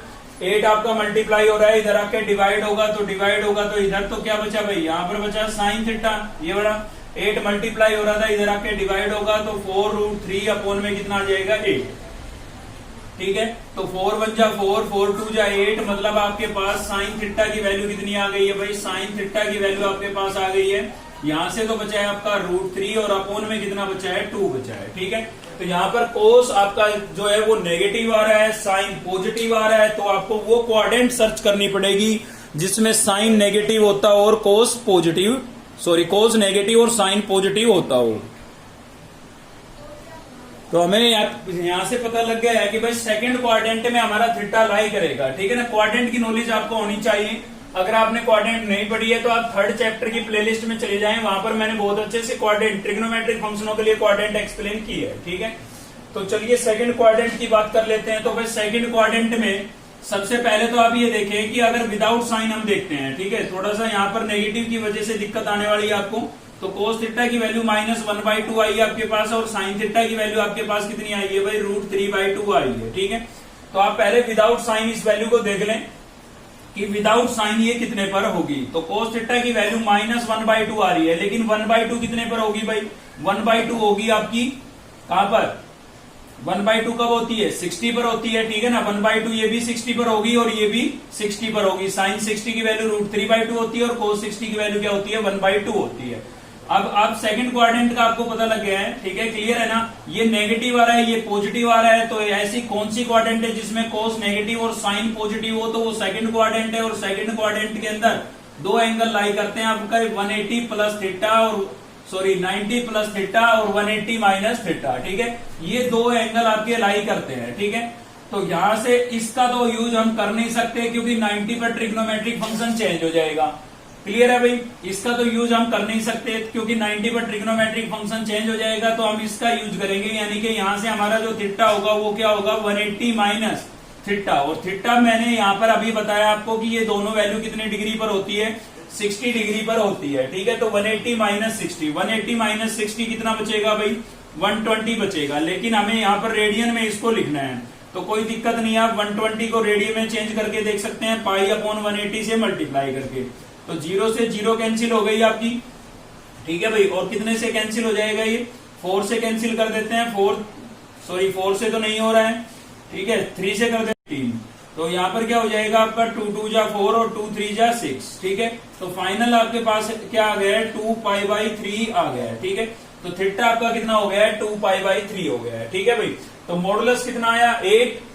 [SPEAKER 1] 8 आपका मल्टीप्लाई हो रहा है, इधर आके डिवाइड होगा तो इधर तो क्या बचा भाई, यहाँ पर बचा साइन थीटा। ये बड़ा 8 मल्टीप्लाई हो रहा था, इधर आके डिवाइड होगा तो 4√3 अपॉन में कितना आ जाएगा, 8। ठीक है, तो 4 1 जा 4, 4 2 जा 8, मतलब आपके पास साइन थीटा की वैल्यू कितनी आ गई है भाई, साइन थीटा की वैल्यू आपके पास आ गई है। यहां से तो बचा है आपका √3 और अपॉन में कितना बचा है, 2 बचा है। ठीक है, तो यहाँ पर कोस आपका जो है वो नेगेटिव आ रहा है, साइन पॉजिटिव आ रहा है, तो आपको वो क्वाड्रेंट सर्च करनी पड़ेगी जिसमें साइन नेगेटिव होता हो और कोस पॉजिटिव, सॉरी कोस नेगेटिव और साइन पॉजिटिव होता हो। तो हमें यहां से पता लग गया है कि भाई सेकंड क्वाड्रेंट में हमारा थीटा लाई करेगा। ठीक है ना, क्वाड्रेंट की नॉलेज आपको होनी चाहिए। अगर आपने क्वाड्रेंट नहीं पढ़ी है तो आप थर्ड चैप्टर की प्लेलिस्ट में चले जाएं, वहां पर मैंने बहुत अच्छे से क्वाड्रेंट, ट्रिग्नोमेट्रिक फंक्शनों के लिए क्वाड्रेंट एक्सप्लेन की है। ठीक है, तो चलिए सेकंड क्वाड्रेंट की बात कर लेते हैं। तो भाई सेकंड क्वाड्रेंट में सबसे पहले तो आप ये देखें कि अगर विदाउट साइन हम देखते हैं, ठीक है, थोड़ा सा यहाँ पर नेगेटिव की वजह से दिक्कत आने वाली है आपको। तो cos थीटा की वैल्यू -1/2 आई है आपके पास, और साइन थीटा की वैल्यू आपके पास कितनी आई है भाई, √3/2 आई है। ठीक है, तो आप पहले विदाउट साइन इस वैल्यू को देख लें कि विदाउट साइन ये कितने पर होगी। तो cos थीटा की वैल्यू -1/2 आ रही है, लेकिन 1/2 कितने पर होगी भाई, 1/2 होगी आपकी कहां पर, 1/2 कब होती है, 60 पर होती है। ठीक है ना, 1/2 ये भी 60 पर होगी और ये भी 60 पर होगी। साइन 60 की वैल्यू √3/2 होती है और cos 60 की वैल्यू क्या होती है, 1/2 होती है। अब सेकंड क्वाड्रेंट का आपको पता लग गया है। ठीक है, क्लियर है ना, ये नेगेटिव आ रहा है, ये पॉजिटिव आ रहा है। तो ऐसी कौन सी क्वाड्रेंट है जिसमें कोस नेगेटिव और साइन पॉजिटिव हो, तो वो सेकंड क्वाड्रेंट है। और सेकंड क्वाड्रेंट के अंदर दो एंगल लाई करते हैं आपका, 180 प्लस थीटा और 90 प्लस थीटा और 180 माइनस थीटा। ठीक है, ये दो एंगल आपके लाई करते हैं। ठीक है, तो यहां से इसका तो यूज हम कर नहीं सकते क्योंकि 90 पर ट्रिग्नोमेट्रिक फंक्शन चेंज हो जाएगा। क्लियर है भाई, इसका तो यूज हम कर नहीं सकते क्योंकि 90 पर ट्रिग्नोमेट्रिक फंक्शन चेंज हो जाएगा। तो हम इसका यूज करेंगे, यानी कि यहां से हमारा जो थीटा होगा वो क्या होगा, 180 माइनस थीटा। और थीटा मैंने यहां पर अभी बताया आपको कि ये दोनों वैल्यू कितने डिग्री पर होती है, 60 डिग्री पर होती है। ठीक है, तो 180 माइनस 60, 180 माइनस 60 कितना बचेगा भाई, 120 बचेगा। लेकिन हमें यहाँ पर रेडियन में इसको लिखना है, तो कोई दिक्कत नहीं है, आप 120 को रेडियन में चेंज करके देख सकते हैं, π/180 से मल्टीप्लाई करके। तो 0 से 0 कैंसिल हो गई आपकी। ठीक है भाई, और कितने से कैंसिल हो जाएगा ये, 4 से कैंसिल कर देते हैं। 4 से तो नहीं हो रहा है। ठीक है, 3 से कर देते हैं 3। तो यहाँ पर क्या हो जाएगा आपका, 2 2 जा 4 और 2 3 जा 6। ठीक है, तो फाइनल आपके पास क्या आ गया है, 2π/3 आ गया है। ठीक है, तो थीटा आपका कितना हो गया है, 2π/3 हो गया है। ठीक है भाई, तो मॉडुलस कितना आया, 8।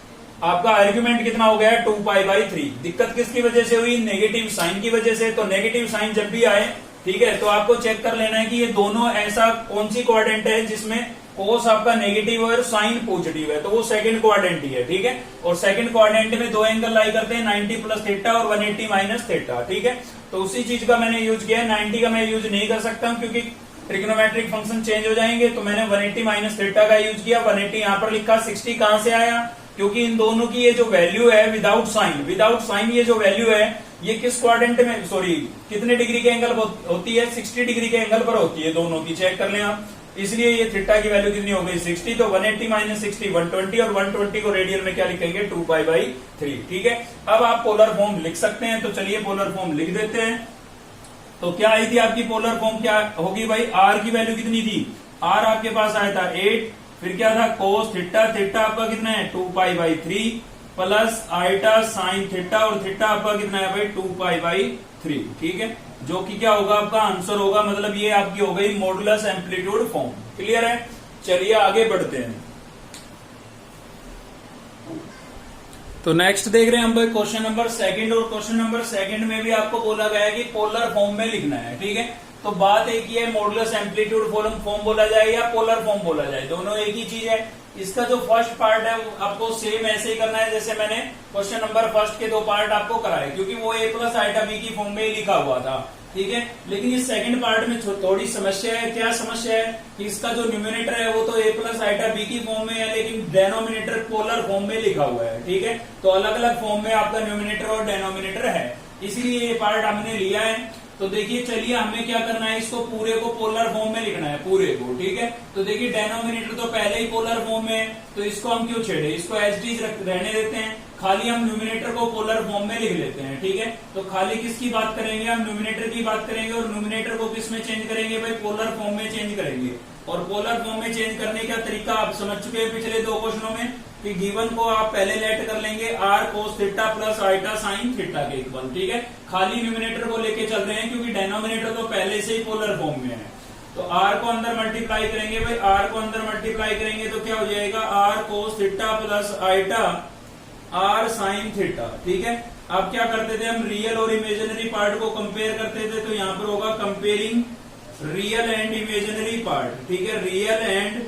[SPEAKER 1] आपका आर्ग्यूमेंट कितना हो गया है, 2π/3। दिक्कत किसकी वजह से हुई, नेगेटिव साइन की वजह से। तो नेगेटिव साइन जब भी आए, ठीक है, तो आपको चेक कर लेना है कि ये दोनों ऐसा कौन सी क्वाड्रेंट है जिसमें कोस आपका नेगेटिव है और साइन पॉजिटिव है, तो वो सेकंड क्वाड्रेंट ही है। ठीक है, और सेकंड क्वाड्रेंट में दो एंगल लाई करते हैं, 90 प्लस थीटा और 180 माइनस थीटा। ठीक है, तो उसी चीज का मैंने यूज किया है। 90 का मैं यूज नहीं कर सकता हूं क्योंकि ट्रिग्नोमेट्रिक फंक्शन चेंज हो जाएंगे, तो मैंने 180 माइनस थीटा का यूज किया। 180 यहाँ पर लिखा, 60 कहां से आया, क्योंकि इन दोनों की ये जो वैल्यू है विदाउट साइन ये जो वैल्यू है ये किस क्वाड्रेंट में, सॉरी कितने डिग्री के एंगल होती है, 60 डिग्री के एंगल पर होती है, दोनों की चेक कर लें आप। इसलिए ये थीटा की वैल्यू कितनी हो गई, 60। तो 180 माइनस 60 120, और 120 को रेडियन में क्या लिखेंगे, 2π/3। ठीक है, अब आप पोलर फॉर्म लिख सकते हैं, तो चलिए पोलर फॉर्म लिख देते हैं। तो क्या आई थी आपकी पोलर फॉर्म, क्या होगी भाई, आर की वैल्यू कितनी थी, आर आपके पास आया था 8, फिर क्या था कोस थीटा, थीटा आपका कितना है 2π/3 प्लस आइटा साइन थीटा, और थीटा आपका कितना है भाई 2π/3। ठीक है, जो कि क्या होगा आपका आंसर होगा, मतलब ये आपकी हो गई मॉडुलस एम्पलीट्यूड फॉर्म। क्लियर है, चलिए आगे बढ़ते हैं। तो नेक्स्ट देख रहे हैं हम भाई क्वेश्चन नंबर सेकंड, और क्वेश्चन नंबर सेकंड में भी आपको बोला गया है कि पोलर फॉर्म में लिखना है। ठीक है, तो बात एक ही है, मॉडुलस एम्पलीट्यूड फॉर्म बोला जाए या पोलर फॉर्म बोला जाए, दोनों एक ही चीज है। इसका जो फर्स्ट पार्ट है आपको सेम ऐसे ही करना है जैसे मैंने क्वेश्चन नंबर फर्स्ट के 2 पार्ट आपको कराए, क्योंकि वो a प्लस आइटा बी की फॉर्म में ही लिखा हुआ था, ठीक है। लेकिन इस सेकंड पार्ट में थोड़ी समस्या है। क्या समस्या है कि इसका जो न्यूमिनेटर है वो तो a प्लस आइटा बी की फॉर्म में है, लेकिन डेनोमिनेटर पोलर फॉर्म में लिखा हुआ है, ठीक है। तो अलग अलग फॉर्म में आपका न्यूमिनेटर और डेनोमिनेटर है, इसीलिए ये पार्ट हमने लिया है। तो देखिए चलिए हमें क्या करना है, इसको पूरे को पोलर फॉर्म में लिखना है, पूरे को, ठीक है। तो देखिए डेनोमिनेटर तो पहले ही पोलर फॉर्म में है, तो इसको हम क्यों छेड़े, इसको एज इट इज रहने देते हैं, खाली हम न्यूमिनेटर को पोलर फॉर्म में लिख लेते हैं, ठीक है। तो खाली किसकी बात करेंगे, हम न्यूमिनेटर की बात करेंगे, और न्यूमिनेटर को किस में चेंज करेंगे भाई, पोलर फॉर्म में चेंज करेंगे। और पोलर फॉर्म में चेंज करने का तरीका आप समझ चुके हैं पिछले 2 क्वेश्चनों में, कि गिवन को आप पहले लेट कर लेंगे r cos theta plus iota sine theta के इक्वल, ठीक है। खाली न्यूमिनेटर को लेके चल रहे हैं क्योंकि डेनोमिनेटर तो पहले से ही पोलर फॉर्म में है। तो r को अंदर मल्टीप्लाई करेंगे भाई, r को अंदर मल्टीप्लाई करेंगे तो क्या हो जाएगा, r cos theta plus iota r sine theta, ठीक है। अब क्या करते थे हम, रियल और इमेजिनरी पार्ट को कंपेयर करते थे, तो यहाँ पर होगा comparing real and imaginary part, ठीक है, रियल एंड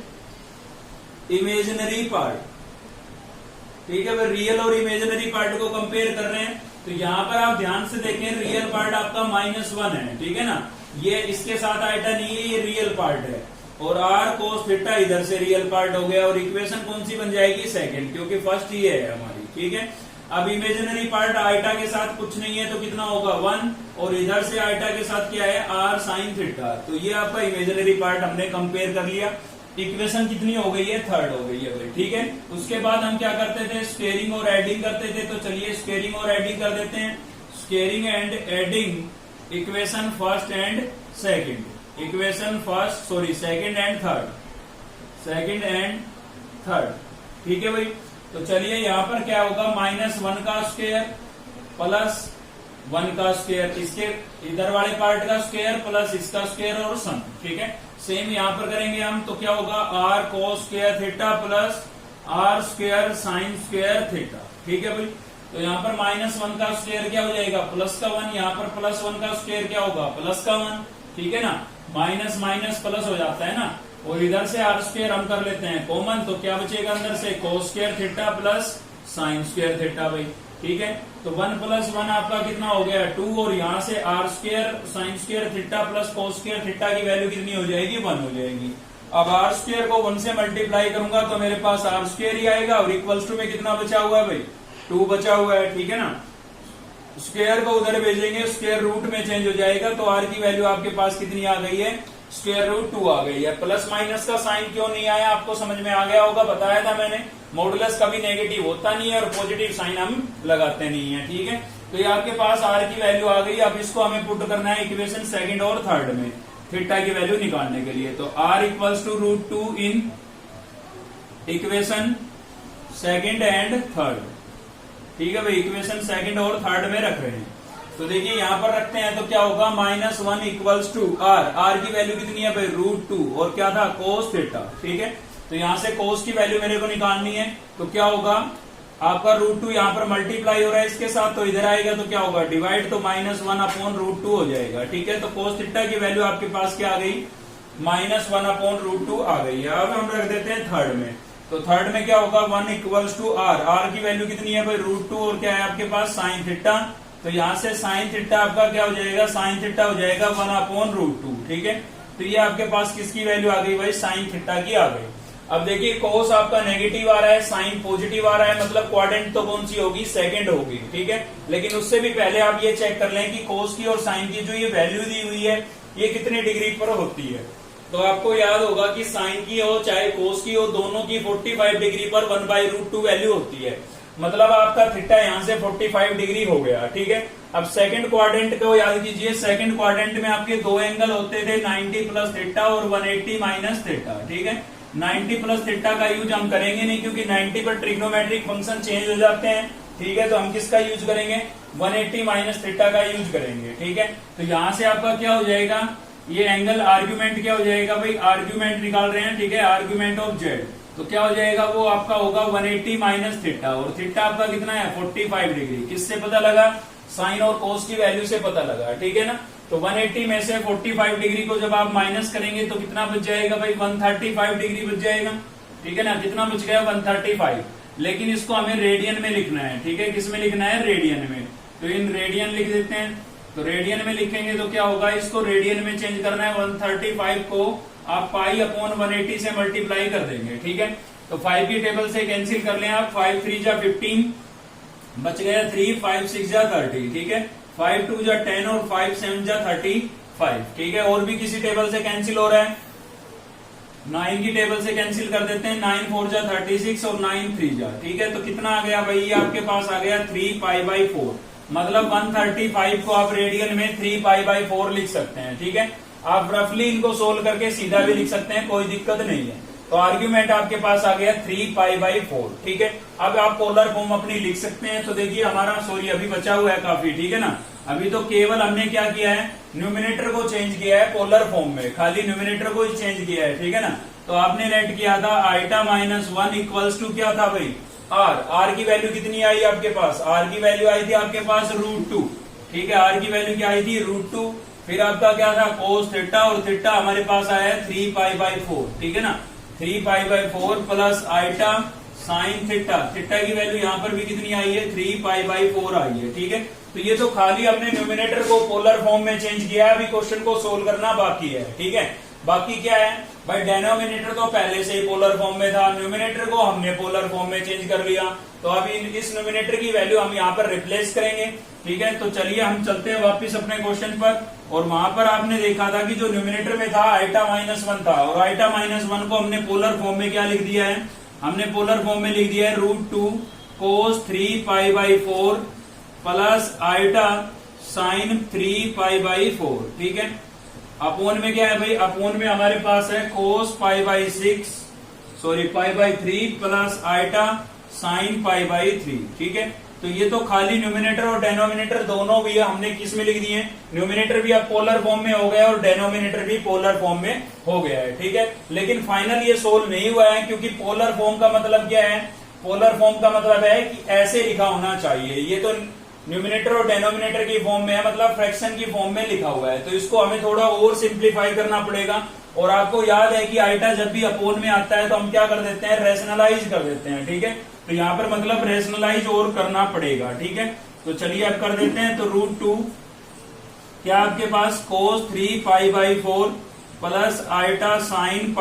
[SPEAKER 1] इमेजिनरी पार्ट, ठीक है। रियल और इमेजिनरी पार्ट को कंपेयर कर रहे हैं, तो यहाँ पर आप ध्यान से देखें, रियल पार्ट आपका -1 है, ठीक है ना, ये इसके साथ आइटा नहीं है, ये रियल पार्ट है, और r cos थीटा इधर से रियल पार्ट हो गया, और इक्वेशन कौन सी बन जाएगी, सेकंड, क्योंकि फर्स्ट ये है हमारी, ठीक है। अब इमेजिनरी पार्ट आइटा के साथ कुछ नहीं है तो कितना होगा 1, और इधर से आइटा के साथ क्या है r साइन थीटा, तो ये आपका इमेजिनरी पार्ट हमने कंपेयर कर लिया। इक्वेशन कितनी हो गई है, 3rd हो गई है भाई, ठीक है। उसके बाद हम क्या करते थे, स्क्वेयरिंग और एडिंग करते थे, तो चलिए स्क्वेयरिंग और एडिंग कर देते हैं। Squaring and adding equation first and second, equation first sorry second and third, second and third, ठीक है भाई। तो चलिए यहाँ पर क्या होगा, -1 का स्क्वायर प्लस 1 का स्क्वायर, इसके इधर वाले पार्ट का स्क्वायर प्लस इसका स्क्वायर और सम, ठीक है। सेम यहाँ पर करेंगे हम, तो क्या होगा, r cos square theta plus r square sine square theta, ठीक है भाई। तो यहाँ पर -1 का स्क्वायर क्या हो जाएगा, प्लस का 1, यहाँ पर +1 का स्क्वायर क्या होगा, प्लस का 1, ठीक है ना, माइनस माइनस प्लस हो जाता है ना, और इधर से r स्क्वायर हम कर लेते हैं कॉमन, तो क्या बचेगा अंदर से, cos square theta plus sine square theta भाई, ठीक है। तो 1 + 1 आपका कितना हो गया 2, और यहाँ से r square sine square theta plus cos square theta की वैल्यू कितनी हो जाएगी, 1 हो जाएगी। अब r स्क्वायर को 1 से मल्टीप्लाई करूंगा तो मेरे पास r स्क्वायर ही आएगा, और इक्वल्स टू में कितना बचा हुआ है भाई, 2 बचा हुआ है, ठीक है ना। स्क्वायर को उधर भेजेंगे, स्क्वायर रूट में चेंज हो जाएगा, तो r की वैल्यू आपके पास कितनी आ गई है, स्क्वायर रूट 2 आ गई है। प्लस माइनस का साइन क्यों नहीं आया, आपको समझ में आ गया होगा, बताया था मैंने, मॉडुलस कभी नेगेटिव होता नहीं है और पॉजिटिव साइन हम लगाते नहीं है, ठीक है। तो ये आपके पास r की वैल्यू आ गई। अब इसको हमें पुट करना है इक्वेशन सेकंड और थर्ड में थीटा की वैल्यू निकालने के लिए, तो r equals to √2 in equation second and third, ठीक है भाई, इक्वेशन सेकंड और थर्ड में रख रहे हैं। तो देखिए यहाँ पर रखते हैं तो क्या होगा, -1 इक्वल्स टू r की वैल्यू कितनी है भाई, √2, और क्या था cos थीटा, ठीक है। तो यहाँ से cos की वैल्यू मेरे को निकालनी है, तो क्या होगा आपका √2 यहाँ पर मल्टीप्लाई हो रहा है इसके साथ, तो इधर आएगा तो क्या होगा डिवाइड, तो -1/√2 हो जाएगा, ठीक है। तो cos थीटा की वैल्यू आपके पास क्या आ गई, -1/√2 आ गई है। अब हम रख देते हैं थर्ड में, तो थर्ड में क्या होगा 1 इक्वल्स टू r की वैल्यू कितनी है भाई √2, और क्या है आपके पास साइन थीटा, तो यहाँ से साइन थीटा आपका क्या हो जाएगा, साइन थीटा हो जाएगा 1/√2, ठीक है। तो ये आपके पास किसकी वैल्यू आ गई भाई, साइन थीटा की आ गई। अब देखिए कोस आपका नेगेटिव आ रहा है, साइन पॉजिटिव आ रहा है, मतलब क्वाड्रेंट तो कौन सी होगी, सेकंड होगी, ठीक है। लेकिन उससे भी पहले आप ये चेक कर लें कि कोस की और साइन की जो ये वैल्यू दी हुई है ये कितने डिग्री पर होती है। तो आपको याद होगा कि साइन की हो चाहे कोस की हो, दोनों की 45 डिग्री पर 1/√2 वैल्यू होती है, मतलब आपका थीटा यहाँ से 45 डिग्री हो गया, ठीक है। अब सेकंड क्वाड्रेंट को याद कीजिए, सेकंड क्वाड्रेंट में आपके 2 एंगल होते थे, 90 प्लस थीटा और 180 माइनस थीटा, ठीक है। 90 प्लस थीटा का यूज हम करेंगे नहीं, क्योंकि 90 पर ट्रिग्नोमेट्रिक फंक्शन चेंज हो जाते हैं, ठीक है। तो हम किसका यूज करेंगे, 180 माइनस थीटा का यूज करेंगे, ठीक है। तो यहाँ से आपका क्या हो जाएगा, ये एंगल आर्ग्यूमेंट क्या हो जाएगा भाई, आर्ग्यूमेंट निकाल रहे हैं, ठीक है, आर्ग्यूमेंट ऑफ जेड, तो क्या हो जाएगा वो आपका होगा 180 माइनस थीटा, और थीटा आपका कितना है 45 डिग्री, किससे पता लगा, साइन और कोस की वैल्यू से पता लगा, ठीक है ना। तो 180 में से 45 डिग्री को जब आप माइनस करेंगे तो कितना बच जाएगा भाई, 135 डिग्री बच जाएगा। ठीक है ना, कितना बच गया, 135। लेकिन इसको हमें रेडियन में लिखना है। ठीक है, किस में लिखना है, रेडियन में। तो इन रेडियन लिख देते हैं। तो रेडियन में लिखेंगे तो क्या होगा, इसको रेडियन में चेंज करना है। 135 को आप पाई अपॉन 180 से मल्टीप्लाई कर देंगे। ठीक है, तो 5 की टेबल से कैंसिल कर लें आप। 5 3 जा 15, बच गया 3, 5 6 जा 30। ठीक है, 5 2 जा 10 और 5 7 जा 35। ठीक है, और भी किसी टेबल से कैंसिल हो रहा है, 9 की टेबल से कैंसिल कर देते हैं। 9 4 जा 36 और 9 3 जा। ठीक है, तो कितना आ गया भाई, ये आपके पास आ गया 3 पाई बाई 4। मतलब 135 को आप रेडियन में 3 पाई बाई 4 लिख सकते हैं। ठीक है, आप रफली इनको सोल्व करके सीधा भी लिख सकते हैं, कोई दिक्कत नहीं है। तो आर्ग्यूमेंट आपके पास आ गया 3 पाई बाई 4। ठीक है, अब आप पोलर फॉर्म अपनी लिख सकते हैं। तो देखिए हमारा सॉरी अभी बचा हुआ है काफी। ठीक है ना, अभी तो केवल हमने क्या किया है, न्यूमिनेटर को चेंज किया है पोलर फॉर्म में, खाली न्यूमिनेटर को ही चेंज किया है। ठीक है ना, तो आपने लेट किया था आइटा माइनस 1 इक्वल्स टू क्या था भाई, आर। आर की वैल्यू कितनी आई आपके पास, आर की वैल्यू आई थी आपके पास √2। ठीक है, आर की वैल्यू क्या आई थी, √2। फिर आपका क्या था, कोस थीटा, और थीटा हमारे पास आया है 3 पाई बाई 4। ठीक है ना, 3 pi by 4 plus iota sine theta. Theta की वैल्यू यहाँ पर भी कितनी आई है, 3 पाई बाई 4 आई है। ठीक है, तो ये तो खाली हमने न्यूमिनेटर को पोलर फॉर्म में चेंज किया है, अभी क्वेश्चन को सोल्व करना बाकी है। ठीक है, बाकी क्या है भाई, डेनोमिनेटर तो पहले से ही पोलर फॉर्म में था, न्यूमिनेटर को हमने पोलर फॉर्म में चेंज कर लिया। तो अभी इस न्यूमिनेटर की वैल्यू हम यहाँ पर रिप्लेस करेंगे। ठीक है, तो चलिए हम चलते हैं वापस अपने क्वेश्चन पर। और वहां पर आपने देखा था कि जो न्यूमिनेटर में था आइटा -1 था, और आइटा -1 को हमने पोलर फॉर्म में क्या लिख दिया है, हमने पोलर फॉर्म में लिख दिया है √2 cos 3 pi by 4 plus iota sine 3 pi by 4। ठीक है, अपोन में क्या है भाई, अपोन में हमारे पास है cos pi by 3 plus iota sine pi by 3। ठीक है, तो ये तो खाली न्यूमिनेटर और डेनोमिनेटर दोनों भी हमने किस में लिख दिए, न्यूमिनेटर भी अब पोलर फॉर्म में हो गया और डेनोमिनेटर भी पोलर फॉर्म में हो गया है। ठीक है, लेकिन फाइनल ये सोल्व नहीं हुआ है, क्योंकि पोलर फॉर्म का मतलब क्या है, पोलर फॉर्म का मतलब है कि ऐसे लिखा होना चाहिए। ये तो न्यूमिनेटर और डेनोमिनेटर की फॉर्म में है, मतलब फ्रैक्शन की फॉर्म में लिखा हुआ है, तो इसको हमें थोड़ा और सिंप्लीफाई करना पड़ेगा। और आपको याद है कि आइटा जब भी अपोन में आता है तो हम क्या कर देते हैं, रेशनलाइज कर देते हैं। ठीक है, तो यहाँ पर मतलब रेशनलाइज और करना पड़ेगा। ठीक है, तो चलिए अब कर देते हैं। तो √2 क्या आपके पास cos 3 pi by 4 plus iota sine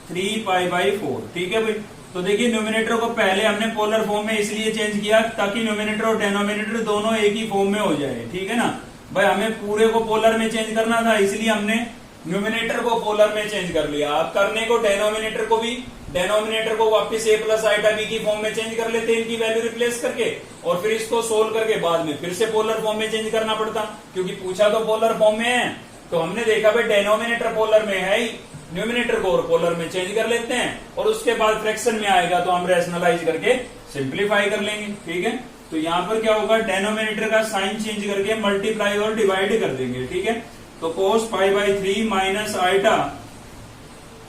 [SPEAKER 1] 3 pi by 4। ठीक है भाई, तो देखिए न्यूमिनेटर को पहले हमने पोलर फॉर्म में इसलिए चेंज किया ताकि न्यूमिनेटर और डेनोमिनेटर दोनों एक ही फॉर्म में हो जाए। ठीक है ना भाई, हमें पूरे को पोलर में चेंज करना था, इसलिए हमने न्यूमिनेटर को पोलर में चेंज कर लिया। आप करने को डेनोमिनेटर को भी, डेनोमिनेटर को वापस a प्लस आइटा b की फॉर्म में चेंज कर लेते हैं, इनकी वैल्यू रिप्लेस करके, और फिर इसको सोल्व करके बाद में फिर से पोलर फॉर्म में चेंज करना पड़ता, क्योंकि पूछा तो पोलर फॉर्म में है। तो हमने देखा भाई डेनोमिनेटर पोलर में है ही, न्यूमिनेटर को और पोलर में चेंज कर लेते हैं, और उसके बाद फ्रैक्शन में आएगा तो हम रेशनलाइज करके सिंप्लीफाई कर लेंगे। ठीक है, तो यहाँ पर क्या होगा, डेनोमिनेटर का साइन चेंज करके मल्टीप्लाई और डिवाइड कर देंगे। ठीक है, तो cos pi by 3 minus iota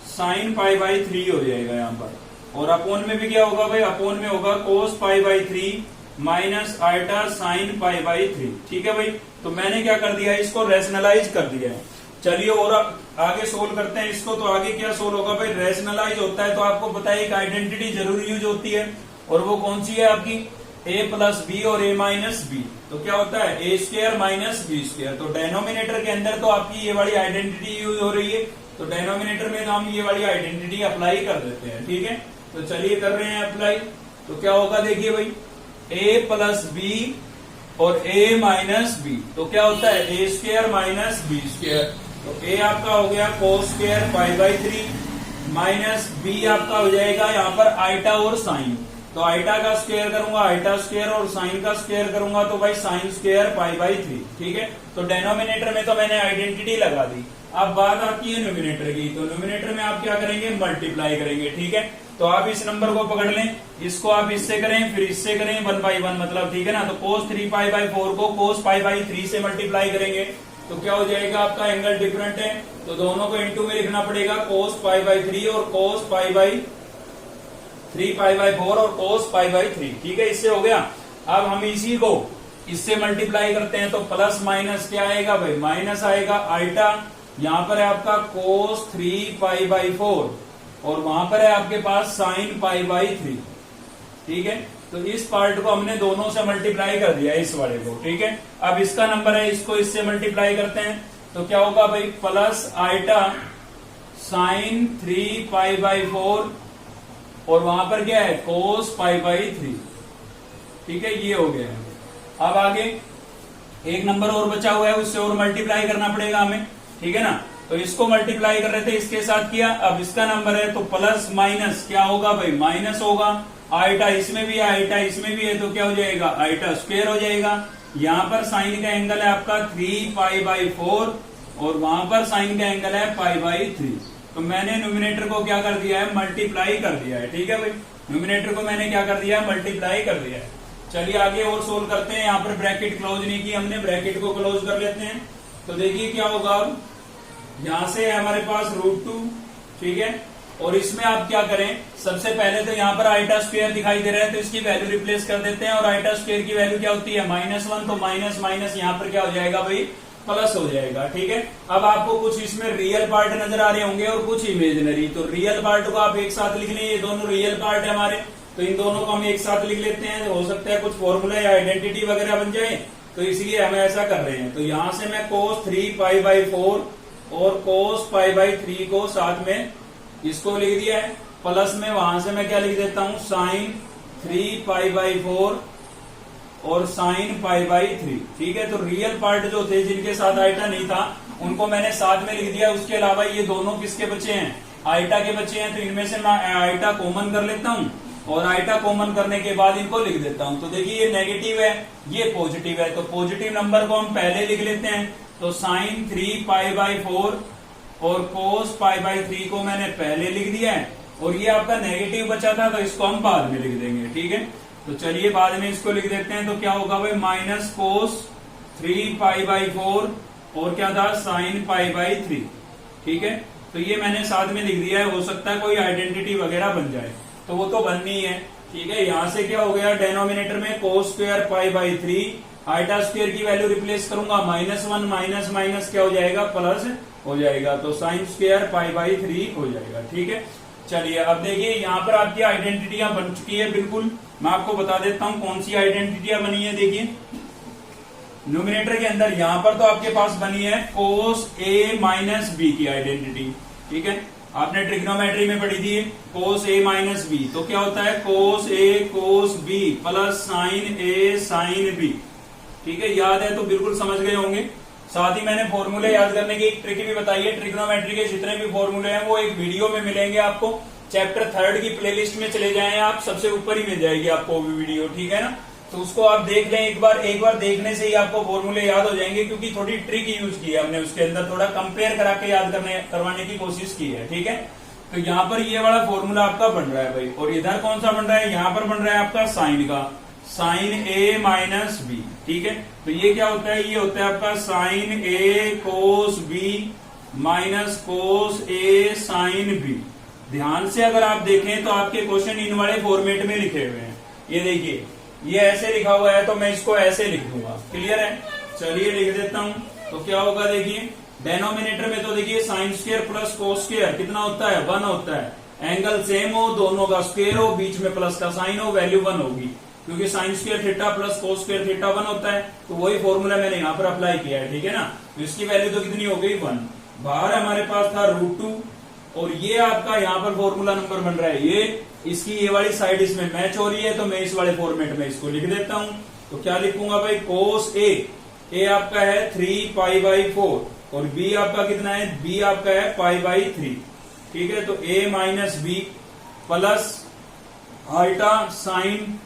[SPEAKER 1] sine pi by 3 हो जाएगा यहाँ पर। और अपोन में भी क्या होगा भाई, अपोन में होगा cos pi by 3 minus iota sine pi by 3। ठीक है भाई, तो मैंने क्या कर दिया, इसको रेशनलाइज कर दिया है। चलिए और आगे सोल्व करते हैं इसको। तो आगे क्या सोल्व होगा भाई, रेशनलाइज होता है तो आपको पता है एक आइडेंटिटी जरूर यूज होती है, और वो कौन सी है आपकी, a प्लस बी और a माइनस बी। तो क्या होता है, a square minus B square. तो डेनोमिनेटर के अंदर तो आपकी ये वाली आइडेंटिटी यूज हो रही है, तो डेनोमिनेटर में तो हम ये वाली आइडेंटिटी अप्लाई कर देते हैं। ठीक है, तो चलिए कर रहे हैं अप्लाई। तो क्या होगा देखिए भाई, a प्लस बी और a माइनस बी, तो क्या होता है a square minus B square. तो a आपका हो गया cos square pi by 3 minus b आपका हो जाएगा यहाँ पर आइटा और साइन। तो आइटा का स्क्वायर करूंगा आइटा स्क्वायर, और साइन का स्क्वायर करूंगा तो भाई साइन स्क्वायर पाई बाई 3। ठीक है, तो डेनोमिनेटर में तो मैंने आइडेंटिटी लगा दी। अब बात आती है न्यूमिनेटर की, तो न्यूमिनेटर में आप क्या करेंगे, मल्टीप्लाई करेंगे। ठीक है, तो आप इस नंबर को पकड़ लें, इसको आप इससे करें फिर इससे करें, 1 बाई 1 मतलब। ठीक है ना, तो कोस 3 पाई बाई 4 को कोस पाई बाई 3 से मल्टीप्लाई करेंगे तो क्या हो जाएगा, आपका एंगल डिफरेंट है तो दोनों को इनटू में लिखना पड़ेगा, कोस पाई बाई 3 और कोस पाई बाई 3 पाई बाई 4 और कोस पाई बाई 3। ठीक है, इससे हो गया। अब हम इसी को इससे मल्टीप्लाई करते हैं तो प्लस माइनस क्या आएगा भाई, माइनस आएगा आइटा। यहाँ पर है आपका cos 3π/4 और वहां पर है आपके पास sin π/3। ठीक है, तो इस पार्ट को हमने दोनों से मल्टीप्लाई कर दिया इस वाले को। ठीक है, अब इसका नंबर है, इसको इससे मल्टीप्लाई करते हैं तो क्या होगा भाई, प्लस आइटा sin 3π/4 और वहां पर क्या है cos π/3। ठीक है, ये हो गया है। अब आगे एक नंबर और बचा हुआ है, उससे और मल्टीप्लाई करना पड़ेगा हमें। ठीक है ना, तो इसको मल्टीप्लाई कर रहे थे, इसके साथ किया। अब इसका नंबर है तो प्लस माइनस क्या होगा भाई, माइनस होगा। आइटा इसमें भी है, आइटा इसमें भी है, तो क्या हो जाएगा, आइटा स्क्वायर हो जाएगा। यहाँ पर साइन का एंगल है आपका 3π/4 और वहां पर साइन का एंगल है π/3। तो मैंने न्यूमिनेटर को क्या कर दिया है, मल्टीप्लाई कर दिया है। ठीक है भाई, न्यूमिनेटर को मैंने क्या कर दिया है, मल्टीप्लाई कर दिया है। चलिए आगे और सोल्व करते हैं। यहाँ पर ब्रैकेट क्लोज नहीं की हमने, ब्रैकेट को क्लोज कर लेते हैं। तो देखिए क्या होगा, अब यहां से है हमारे पास √2। ठीक है, और इसमें आप क्या करें, सबसे पहले तो यहाँ पर आइटा स्क्वायर दिखाई दे रहा है तो इसकी वैल्यू रिप्लेस कर देते हैं। और आइटा स्क्वायर की वैल्यू क्या होती है, -1, तो माइनस माइनस यहाँ पर क्या हो जाएगा भाई, प्लस हो जाएगा। ठीक है, अब आपको कुछ इसमें रियल पार्ट नजर आ रहे होंगे और कुछ इमेजिनरी। तो रियल पार्ट को आप एक साथ लिख लें, ये दोनों रियल पार्ट है हमारे, तो इन दोनों को हम एक साथ लिख लेते हैं। हो सकता है कुछ फॉर्मूला या आइडेंटिटी वगैरह बन जाए, तो इसलिए हम ऐसा कर रहे हैं। तो यहां से मैं cos 3π/4 और cos π/3 को साथ में इसको लिख दिया है, प्लस में वहां से मैं क्या लिख देता हूं, sin 3π/4 और sin π/3। ठीक है, तो रियल पार्ट जो थे जिनके साथ आइटा नहीं था उनको मैंने साथ में लिख दिया। उसके अलावा ये दोनों किसके बचे हैं, आइटा के बचे हैं, तो इनमें से मैं आइटा कॉमन कर लेता हूं और आइटा कॉमन करने के बाद इनको लिख देता हूं। तो देखिए ये नेगेटिव है, ये पॉजिटिव है, तो पॉजिटिव नंबर को हम पहले लिख लेते हैं। तो sin 3π/4 और cos π/3 को मैंने पहले लिख दिया है, और ये आपका नेगेटिव बचा था तो इसको हम बाद में लिख देंगे। ठीक है, तो चलिए बाद में इसको लिख देते हैं। तो क्या होगा भाई, माइनस cos 3π/4 और क्या था, sin π/3। ठीक है, तो ये मैंने साथ में लिख दिया है। हो सकता है कोई आइडेंटिटी वगैरह बन जाए, तो वो तो बननी है। ठीक है, यहां से क्या हो गया, डेनोमिनेटर में cos स्क्वायर π/3, आइटा स्क्वायर की वैल्यू रिप्लेस करूंगा, -1 माइनस माइनस क्या हो जाएगा, प्लस हो जाएगा, तो sin स्क्वायर π/3 हो जाएगा। ठीक है, चलिए अब देखिए यहाँ पर आपकी आइडेंटिटियां बन चुकी है। बिल्कुल मैं आपको बता देता हूँ कौन सी आइडेंटिटियां बनी है। देखिए न्यूमिनेटर के अंदर यहाँ पर तो आपके पास बनी है cos a - b की आइडेंटिटी। ठीक है, आपने ट्रिग्नोमेट्री में पढ़ी थी cos a - b, तो क्या होता है cos a cos b plus sin a sin b। ठीक है, याद है तो बिल्कुल समझ गए होंगे। साथ ही मैंने फॉर्मूले याद करने की एक ट्रिक भी बताई है। ट्रिग्नोमेट्री के जितने भी फॉर्मूले हैं वो एक वीडियो में मिलेंगे आपको, चैप्टर 3 की प्लेलिस्ट में चले जाएं आप, सबसे ऊपर ही मिल जाएगी आपको वो वीडियो। ठीक है ना, तो उसको आप देख लें एक बार देखने से ही आपको फॉर्मूले याद हो जाएंगे, क्योंकि थोड़ी ट्रिक यूज की है हमने उसके अंदर, थोड़ा कंपेयर करा के याद करवाने की कोशिश की है। ठीक है, तो यहाँ पर ये वाला फॉर्मूला आपका बन रहा है भाई, और इधर कौन सा बन रहा है, यहाँ पर बन रहा है आपका साइन का, sin a - b। ठीक है, तो ये क्या होता है, ये होता है आपका sin a cos b minus cos a sin b। ध्यान से अगर आप देखें तो आपके क्वेश्चन इन वाले फॉर्मेट में लिखे हुए हैं। ये देखिए ये ऐसे लिखा हुआ है, तो मैं इसको ऐसे लिख दूंगा। क्लियर है, चलिए लिख देता हूं। तो क्या होगा, देखिए डेनोमिनेटर में तो देखिए sine square plus cos square कितना होता है, 1 होता है। एंगल सेम हो, दोनों का स्क्वायर हो, बीच में प्लस का साइन हो, वैल्यू 1 होगी, क्योंकि sine square theta plus cos square theta 1 होता है। तो वही फॉर्मूला मैंने यहाँ पर अप्लाई किया है। ठीक है ना, तो इसकी वैल्यू तो कितनी हो गई, 1। बाहर हमारे पास था √2, और ये आपका यहाँ पर फॉर्मूला नंबर बन रहा है, ये इसकी ये वाली साइड इसमें मैच हो रही है, तो मैं इस वाले फॉर्मेट में इसको लिख देता हूं। तो क्या लिखूंगा भाई, cos a आपका है 3π/4 और b आपका कितना है, b आपका है π/3। ठीक है, तो a - b plus iota sign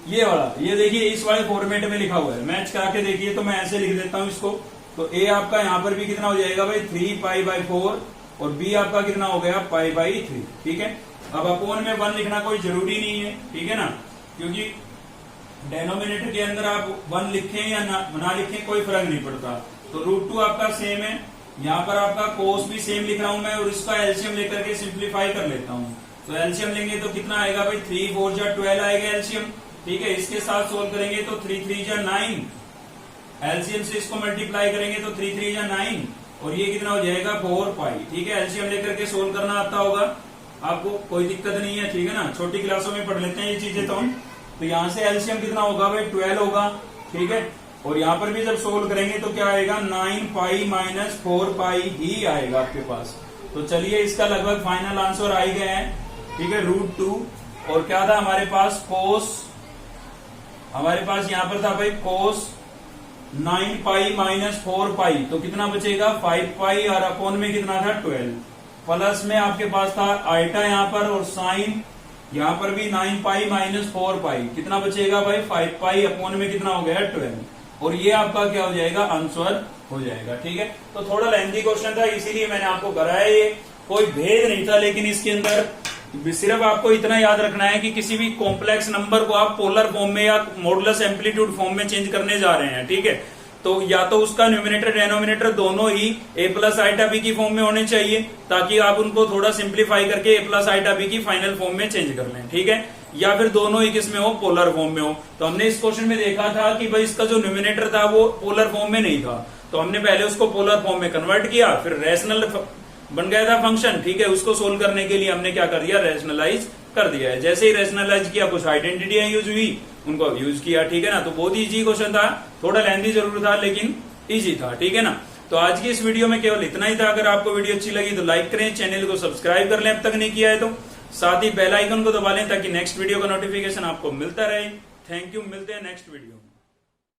[SPEAKER 1] ये वाला, ये देखिए इस वाले फॉर्मेट में लिखा हुआ है, मैच करा के देखिए। तो मैं ऐसे लिख देता हूं इसको। तो a आपका यहाँ पर भी कितना हो जाएगा भाई, 3π/4 और b आपका कितना हो गया, π/3। ठीक है, अब अपोन में 1 लिखना कोई जरूरी नहीं है। ठीक है ना, क्योंकि डेनोमिनेटर के अंदर आप 1 लिखें या ना लिखें कोई फर्क नहीं पड़ता। तो √2 आपका सेम है, यहाँ पर आपका कोस भी सेम लिख रहा हूं मैं, और इसका एलसीएम लेकर के सिंप्लीफाई कर लेता हूं। तो एलसीएम लेंगे तो कितना आएगा भाई, 3 4 जा 12 आएगा एलसीएम। ठीक है, इसके साथ सोल्व करेंगे तो 3 3 जा 9, एलसीएम से इसको मल्टीप्लाई करेंगे तो 3 3 जा 9 और ये कितना हो जाएगा 4 पाई। ठीक है, एलसीएम लेकर के सोल्व करना आता होगा आपको, कोई दिक्कत नहीं है। ठीक है ना, छोटी क्लासों में पढ़ लेते हैं ये चीजें तो हम। तो यहाँ से एलसीएम कितना होगा भाई 12 होगा। ठीक है, और यहाँ पर भी जब सोल्व करेंगे तो क्या आएगा 9 पाई माइनस 4 पाई ही आएगा आपके पास। तो चलिए इसका लगभग फाइनल आंसर आ ही गया है। ठीक है, √2 और क्या था हमारे पास कोस, हमारे पास यहाँ पर था भाई कोस 9 पाई माइनस 4 पाई, तो कितना बचेगा 5 पाई और अपोन में कितना था 12, प्लस में आपके पास था आइटा यहाँ पर और साइन यहाँ पर भी 9 पाई माइनस 4 पाई, कितना बचेगा भाई 5 पाई अपोन में कितना हो गया 12 और ये आपका क्या हो जाएगा आंसर हो जाएगा। ठीक है, तो थोड़ा लेंथी क्वेश्चन था इसीलिए मैंने आपको कराया, ये कोई भेद नहीं था, लेकिन इसके अंदर सिर्फ आपको इतना याद रखना है कि किसी भी कॉम्प्लेक्स नंबर को आप पोलर फॉर्म में या मॉडुलस एम्पलीट्यूड फॉर्म में चेंज करने जा रहे हैं। ठीक है, तो या तो उसका न्यूमिनेटर डेनोमिनेटर दोनों ही a प्लस आइटा बी की फॉर्म में होने चाहिए ताकि आप उनको थोड़ा सिंप्लीफाई करके a प्लस आइटा बी की फाइनल फॉर्म में चेंज कर लें। ठीक है, या फिर दोनों ही किस में हो पोलर फॉर्म में हो। तो हमने इस क्वेश्चन में देखा था कि भाई इसका जो न्यूमिनेटर था वो पोलर फॉर्म में नहीं था, तो हमने पहले उसको पोलर फॉर्म में कन्वर्ट किया, फिर रैशनल बन गया था फंक्शन। ठीक है, उसको सोल्व करने के लिए हमने क्या कर दिया रैशनलाइज कर दिया है। जैसे ही रैशनलाइज किया कुछ आइडेंटिटियां यूज हुई, उनको यूज किया। ठीक है ना, तो बहुत इजी क्वेश्चन था, थोड़ा लेंथी जरूर था लेकिन इजी था। ठीक है ना, तो आज की इस वीडियो में केवल इतना ही था। अगर आपको वीडियो अच्छी लगी तो लाइक करें, चैनल को सब्सक्राइब कर लें अब तक नहीं किया है तो, साथ ही बेल आइकन को दबा लें ताकि नेक्स्ट वीडियो का नोटिफिकेशन आपको मिलता रहे। थैंक यू, मिलते हैं नेक्स्ट वीडियो में।